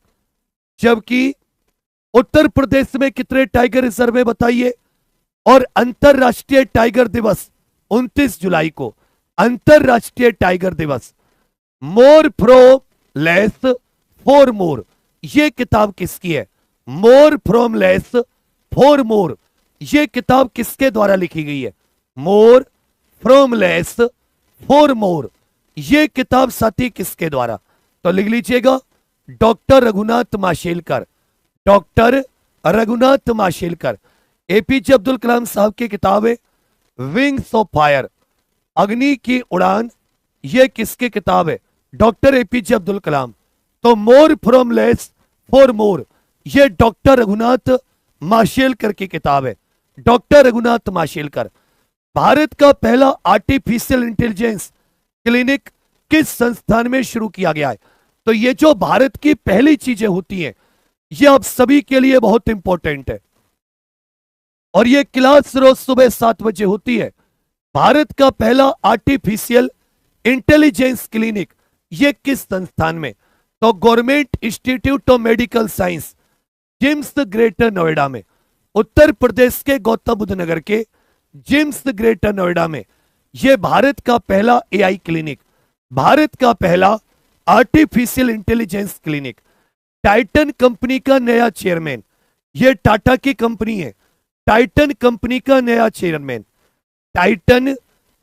जबकि उत्तर प्रदेश में कितने टाइगर रिजर्व है बताइए? और अंतरराष्ट्रीय टाइगर दिवस 29 जुलाई को, अंतरराष्ट्रीय टाइगर दिवस। More from less for more, ये किताब किसकी है? More from less for more, ये किताब किसके द्वारा लिखी गई है? More from less for more, ये किताब साथी किसके द्वारा? तो लिख लीजिएगा doctor Raghunath Mashelkar, doctor Raghunath Mashelkar. APJ Abdul Kalam साहब की किताब है विंग्स ऑफ फायर, अग्नि की उड़ान। ये किसकी किताब है? डॉक्टर एपीजे अब्दुल कलाम। तो मोर फ्रॉम लेस फॉर मोर ये डॉक्टर रघुनाथ माशेलकर की किताब है, डॉक्टर रघुनाथ माशेलकर। भारत का पहला आर्टिफिशियल इंटेलिजेंस क्लिनिक किस संस्थान में शुरू किया गया है? तो ये जो भारत की पहली चीजें होती हैं ये आप सभी के लिए बहुत इंपॉर्टेंट है और ये क्लास रोज सुबह 7 बजे होती है। भारत का पहला आर्टिफिशियल इंटेलिजेंस क्लिनिक ये किस संस्थान में? तो Government Institute of Medical Science GIMS Greater Noida में, उत्तर प्रदेश के गौतम बुद्ध नगर के जिम्स ग्रेटर नोएडा में। यह भारत का पहला एआई क्लिनिक, भारत का पहला artificial intelligence clinic. Titan company का नया चेयरमैन, यह टाटा की कंपनी है, टाइटन कंपनी का नया चेयरमैन, टाइटन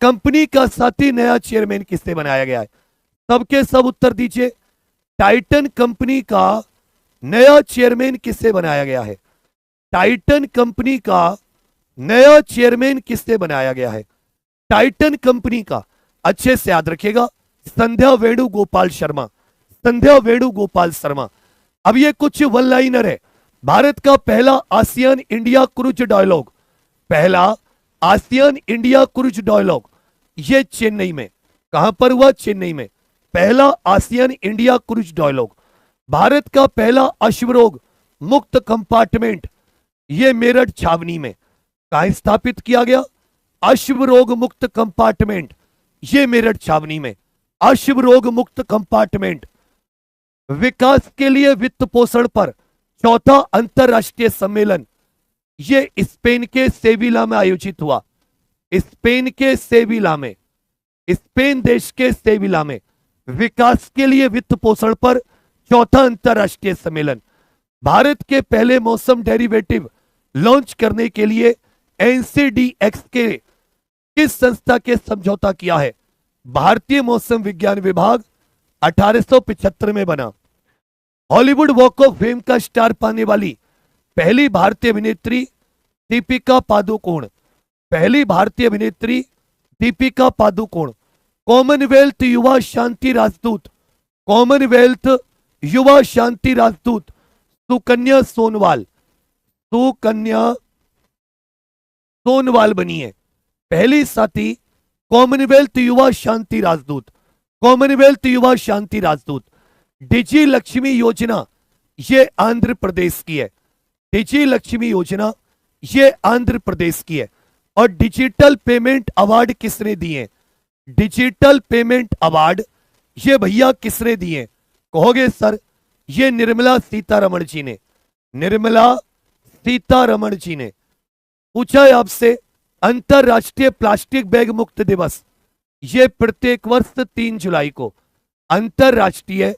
कंपनी का साथी नया चेयरमैन किससे बनाया गया है? सबके सब उत्तर दीजिए। टाइटन कंपनी का नया चेयरमैन किससे बनाया गया है? टाइटन कंपनी का नया चेयरमैन किससे बनाया गया है? टाइटन कंपनी का, अच्छे से याद रखिएगा, संध्या वेणुगोपाल शर्मा, संध्या वेणुगोपाल शर्मा। अब ये कुछ वन लाइनर है। भारत का पहला आसियान इंडिया क्रूज डायलॉग, पहला आसियान इंडिया क्रूज डायलॉग ये चेन्नई में, कहां पर हुआ? चेन्नई में पहला ASEAN India cruise dialogue. Bharat का पहला अश्वरोग मुक्त कंपार्टमेंट ये मेरठ छावनी में कहां स्थापित किया गया? अश्वरोग मुक्त कंपार्टमेंट ये मेरठ छावनी में अश्वरोग मुक्त कंपार्टमेंट। विकास के लिए वित्त पोषण पर चौथा अंतरराष्ट्रीय सम्मेलन ये स्पेन के सेविला में आयोजित हुआ। स्पेन के सेविला में, स्पेन देश के सेविला में विकास के लिए वित्त पोषण पर चौथा अंतरराष्ट्रीय सम्मेलन। भारत के पहले मौसम डेरिवेटिव लॉन्च करने के लिए एनसीडीएक्स के किस संस्था के समझौता किया है? भारतीय मौसम विज्ञान विभाग 1875 में बना। हॉलीवुड वॉक ऑफ फेम का स्टार पाने वाली पहली भारतीय अभिनेत्री दीपिका पादुकोण। पहली भारतीय अभिनेत्री दीपिका पादुकोण। कॉमनवेल्थ युवा शांति राजदूत, कॉमनवेल्थ युवा शांति राजदूत सुकन्या सोनवाल, सुकन्या सोनवाल बनी है पहली साथी कॉमनवेल्थ युवा शांति राजदूत, कॉमनवेल्थ युवा शांति राजदूत। डिजी लक्ष्मी योजना ये आंध्र प्रदेश की है। डिजी लक्ष्मी योजना ये आंध्र प्रदेश की है। और डिजिटल पेमेंट अवार्ड किसने दिए? डिजिटल पेमेंट अवार्ड ये भैया किसने दिए? कहोगे सर ये निर्मला सीतारमण जी ने, निर्मला सीतारमण जी ने। पूछा है आपसे अंतरराष्ट्रीय प्लास्टिक बैग मुक्त दिवस ये प्रत्येक वर्ष 3 जुलाई को अंतरराष्ट्रीय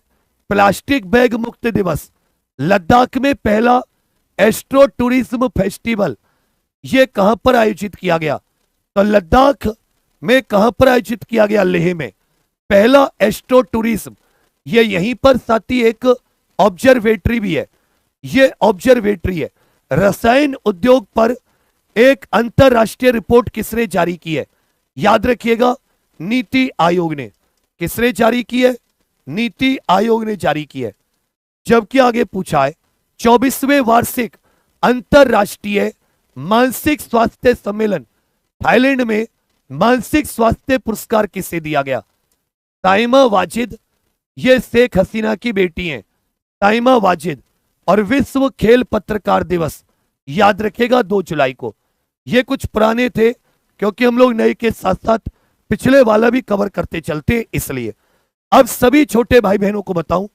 प्लास्टिक बैग मुक्त दिवस। लद्दाख में पहला एस्ट्रो टूरिज्म फेस्टिवल ये कहां पर आयोजित किया गया? तो लद्दाख में कहां पर आयोजित किया गया? लेह में पहला एस्ट्रो टूरिज्म। ये यहीं पर साथी एक ऑब्जर्वेटरी भी है, ये ऑब्जर्वेटरी है। रसायन उद्योग पर एक अंतरराष्ट्रीय रिपोर्ट किसने जारी की है? याद रखिएगा नीति आयोग ने। किसने जारी की है? नीति आयोग ने जारी की है। जबकि आगे पूछा है 24वें वार्षिक अंतरराष्ट्रीय मानसिक स्वास्थ्य सम्मेलन थाईलैंड में मानसिक स्वास्थ्य पुरस्कार किसे दिया गया? ताइमा वाजिद ये शेख हसीना की बेटी हैं, ताइमा वाजिद। और विश्व खेल पत्रकार दिवस याद रखेगा 2 जुलाई को। ये कुछ पुराने थे क्योंकि हम लोग नए के साथ साथ पिछले वाला भी कवर करते चलते, इसलिए अब सभी छोटे भाई बहनों को बताऊं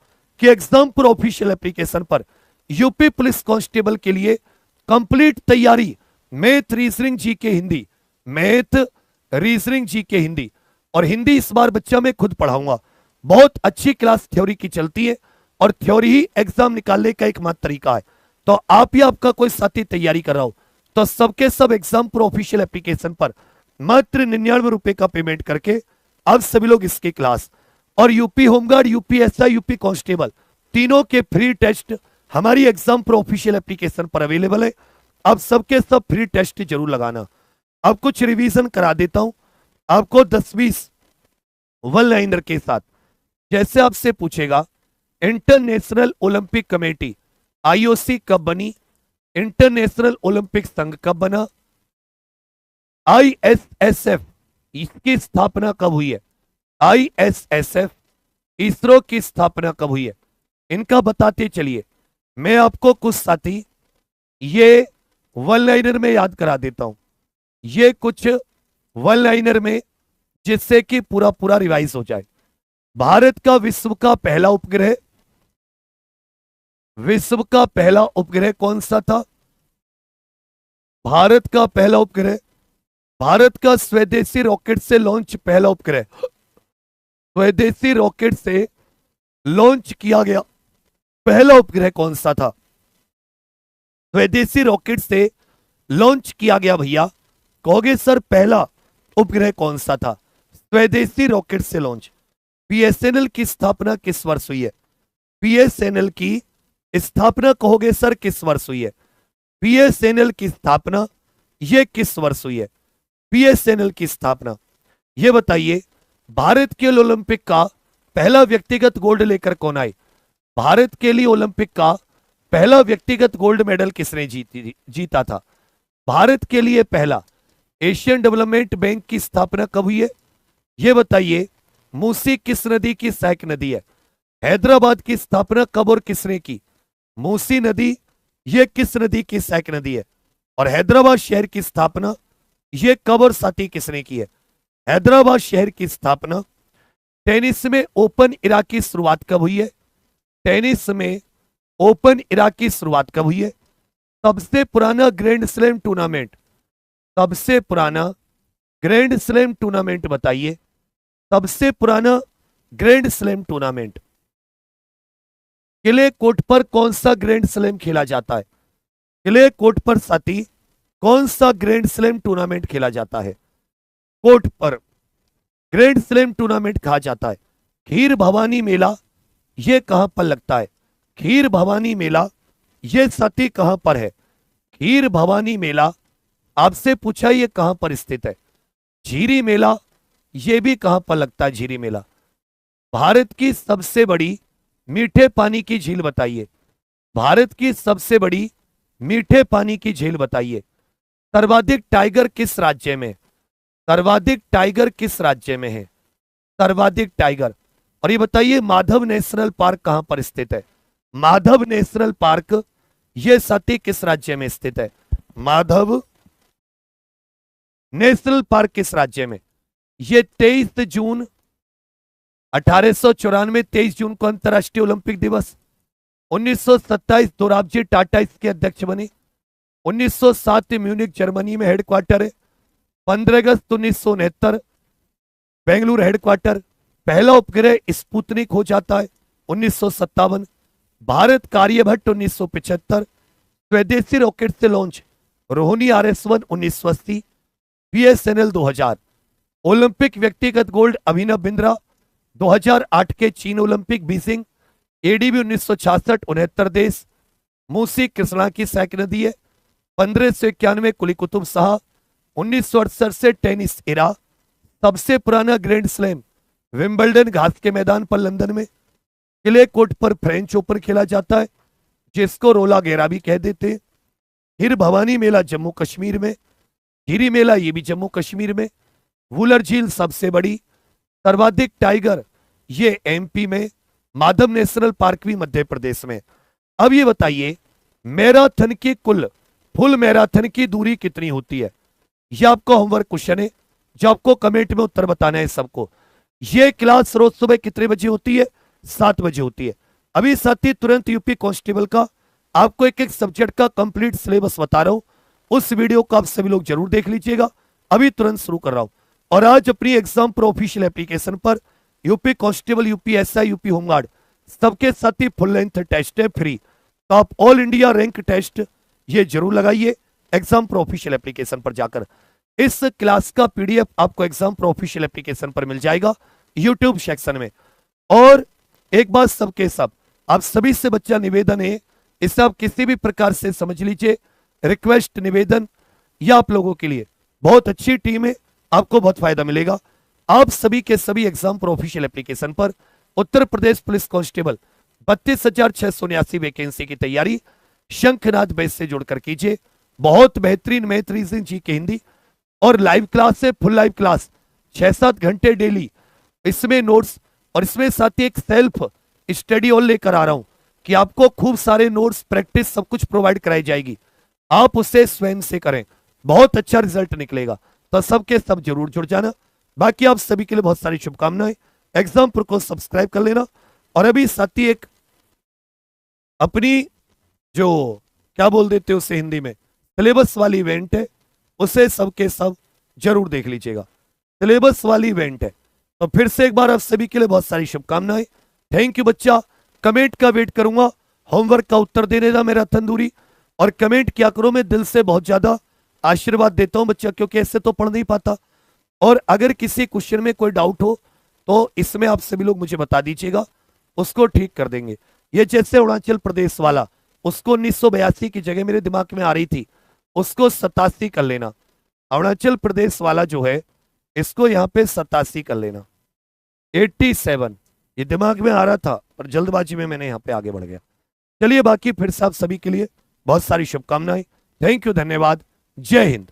कि एग्जामपुर ऑफिशियल एप्लीकेशन पर यूपी पुलिस कांस्टेबल के लिए कंप्लीट तैयारी, मैथ रीजनिंग जी के हिंदी, मैथ रीजनिंग जी के हिंदी और हिंदी इस बार बच्चा मैं खुद पढ़ाऊंगा। बहुत अच्छी क्लास थ्योरी की चलती है और थ्योरी ही एग्जाम निकालने का एकमात्र तरीका है। तो आप ही आपका कोई साथी तैयारी कर रहा हो तो सबके सब एग्जामपुर ऑफिशियल एप्लीकेशन पर मात्र 99 रुपए का पेमेंट करके अब सभी लोग इसके क्लास और UP home guard, UPSI, UP constable तीनों के फ्री टेस्ट हमारी एग्जामपुर ऑफिशियल एप्लीकेशन पर अवेलेबल है। अब सबके सब फ्री टेस्ट जरूर लगाना। अब कुछ रिवीजन करा देता हूं आपको 10-20 वन लाइनर के साथ। जैसे आपसे पूछेगा इंटरनेशनल ओलंपिक कमेटी आईओसी कब बनी? इंटरनेशनल ओलंपिक संघ कब बना? आईएसएसएफ इसकी स्थापना कब हुई है? आईएसएसएफ इसरो की स्थापना कब हुई है? इनका बताते चलिए। मैं आपको कुछ साथी ये वन लाइनर में याद करा देता हूं, ये कुछ वन लाइनर में, जिससे कि पूरा पूरा रिवाइज हो जाए। भारत का विश्व का पहला उपग्रह, विश्व का पहला उपग्रह कौन सा था? भारत का पहला उपग्रह, भारत का स्वदेशी रॉकेट से लॉन्च पहला उपग्रह, स्वदेशी रॉकेट से लॉन्च किया गया पहला उपग्रह कौन सा था? स्वदेशी रॉकेट से लॉन्च किया गया भैया, कहोगे सर पहला उपग्रह कौन सा था? स्वदेशी रॉकेट से लॉन्च। बीएसएनएल की स्थापना किस वर्ष हुई है? बीएसएनएल की स्थापना कहोगे सर किस वर्ष हुई है? बीएसएनएल की स्थापना ये किस वर्ष हुई है? बीएसएनएल की स्थापना ये बताइए। भारत के लिए ओलंपिक का पहला व्यक्तिगत गोल्ड लेकर कौन आए? भारत के लिए ओलंपिक का पहला व्यक्तिगत गोल्ड मेडल किसने जीता था? भारत के लिए पहला। एशियन डेवलपमेंट बैंक की स्थापना कब हुई है? यह बताइए। मूसी किस नदी की सहायक नदी है? हैदराबाद की स्थापना कब और किसने की? मूसी नदी, ये किस नदी की सहायक नदी है? और हैदराबाद शहर की स्थापना ये कब और साथ ही किसने की है? हैदराबाद शहर की स्थापना, टेनिस में ओपन इरा की शुरुआत कब हुई है? टेनिस में ओपन इरा की शुरुआत कब हुई है? सबसे पुराना ग्रैंड स्लैम टूर्नामेंट, सबसे पुराना ग्रैंड स्लैम टूर्नामेंट बताइए। सबसे पुराना ग्रैंड स्लैम टूर्नामेंट, किले कोर्ट पर कौन सा ग्रैंड स्लैम खेला जाता है? किले कोर्ट पर साथी कौन सा ग्रैंड स्लैम टूर्नामेंट खेला जाता है? कोर्ट पर ग्रैंड स्लैम टूर्नामेंट कहा जाता है। खीर भवानी मेला ये कहां पर लगता है? खीर भवानी मेला ये साथी कहां पर है? खीर भवानी मेला आपसे पूछा ये कहां पर स्थित है? झीरी मेला ये भी कहां पर लगता है? झीरी मेला। भारत की सबसे बड़ी मीठे पानी की झील बताइए। भारत की सबसे बड़ी मीठे पानी की झील बताइए। सर्वाधिक टाइगर किस राज्य में? सर्वाधिक टाइगर किस राज्य में है? सर्वाधिक टाइगर। और ये बताइए माधव नेशनल पार्क कहां पर स्थित है? माधव नेशनल पार्क ये साथी किस राज्य में स्थित है? माधव नेशनल पार्क किस राज्य में? ये 23 जून 1894, 23 जून को अंतर्राष्ट्रीय ओलंपिक दिवस। 1927 दोराबजी टाटा इसके अध्यक्ष बने। 1907 म्यूनिक जर्मनी में हेडक्वार्टर है। 15 अगस्त 1969 बेंगलुरु हेडक्वार्टर। पहला उपग्रह स्पुतनिक हो जाता है 1957। भारत कार्यभट्ट 1975। स्वदेशी रॉकेट से launch Rohini RS-1 1980। BSNL 2000। Olympic व्यक्तिगत गोल्ड अभिनव बिंद्रा 2008 के चीन ओलंपिक बीजिंग। ADB 1966 69 देश। मूसी कृष्णा की सहायक नदी है। 1591 कुली कुतुब शाह। 1968 से टेनिस इरा। सबसे पुराना ग्रैंड स्लैम विंबलडन घास के मैदान पर लंदन में। किले कोर्ट पर फ्रेंच ओपन खेला जाता है जिसको रोला गेरा भी कह देते हैं। हिर भवानी मेला जम्मू कश्मीर में। गिरी मेला ये भी जम्मू कश्मीर में। वुलर झील सबसे बड़ी। सर्वाधिक टाइगर ये MP में। माधव नेशनल पार्क भी मध्य प्रदेश में। अब ये बताइए मैराथन की कुल फुल मैराथन की दूरी कितनी होती है? ये आपका होमवर्क क्वेश्चन है जो आपको कमेंट में उत्तर बताना है सबको। ये क्लास रोज सुबह कितने बजे होती है? 7 बजे होती है। अभी साथ ही तुरंत यूपी कांस्टेबल का आपको एक एक सब्जेक्ट का कंप्लीट सिलेबस बता रहा हूं, उस वीडियो को आप सभी लोग जरूर देख लीजिएगा। अभी तुरंत शुरू कर रहा हूं। और आज अपनी एग्जाम प्रो ऑफिशियल एप्लीकेशन पर UP constable, UP SI, UP home guard सबके साथ ही फुल लेंथ टेस्ट है फ्री। तो आप ऑल इंडिया रैंक टेस्ट ये जरूर लगाइए एग्जाम प्रो ऑफिशियल एप्लीकेशन पर जाकर। इस क्लास का PDF आपको एग्जाम प्रो ऑफिशियल एप्लीकेशन पर मिल जाएगा यूट्यूब सेक्शन में। और एक बात सबके सब आप सभी से बच्चा निवेदन है, इसे आप किसी भी प्रकार से समझ लीजिए रिक्वेस्ट निवेदन, या आप लोगों के लिए बहुत अच्छी टीम है, आपको बहुत फायदा मिलेगा। आप सभी के सभी एग्जाम प्रो ऑफिशियल एप्लीकेशन पर Uttar Pradesh police constable 32,679 vacancy की तैयारी शंखनाद बैच से जुड़कर कीजिए। बहुत बेहतरीन मैथ रीजनिंग जी के हिंदी और लाइव क्लास है, फुल लाइव क्लास 6-7 घंटे डेली। इसमें नोट्स और इसमें साथ ही एक सेल्फ स्टडी और लेकर आ रहा हूं कि आपको खूब सारे नोट्स, प्रैक्टिस सब कुछ प्रोवाइड कराई जाएगी। आप उसे स्वयं से करें, बहुत अच्छा रिजल्ट निकलेगा। तो सबके सब जरूर जुड़ जाना। बाकी आप सभी के लिए बहुत सारी शुभकामनाएं। एग्जाम प्रो को सब्सक्राइब कर लेना। और अभी साथ ही एक अपनी जो क्या बोल देते हैं उसे हिंदी में सिलेबस वाली इवेंट है, उसे सबके सब जरूर देख लीजिएगा। सिलेबस वाली इवेंट है। तो फिर से एक बार आप सभी के लिए बहुत सारी शुभकामनाएं। थैंक यू बच्चा। कमेंट का वेट करूंगा, होमवर्क का उत्तर देने का मेरा तंदूरी। और कमेंट क्या करो, मैं दिल से बहुत ज्यादा आशीर्वाद देता हूं बच्चा, क्योंकि ऐसे तो पढ़ नहीं पाता। और अगर किसी क्वेश्चन में कोई डाउट हो तो इसमें आप सभी लोग मुझे बता दीजिएगा, उसको ठीक कर देंगे। ये जैसे अरुणाचल प्रदेश वाला, उसको 1982 की जगह मेरे दिमाग में आ रही थी, उसको 87 कर लेना। अरुणाचल प्रदेश वाला जो है इसको यहाँ पे 87 कर लेना। 87 ये दिमाग में आ रहा था पर जल्दबाजी में मैंने यहाँ पे आगे बढ़ गया। चलिए बाकी फिर से आप सभी के लिए बहुत सारी शुभकामनाएं। थैंक यू, धन्यवाद, जय हिंद।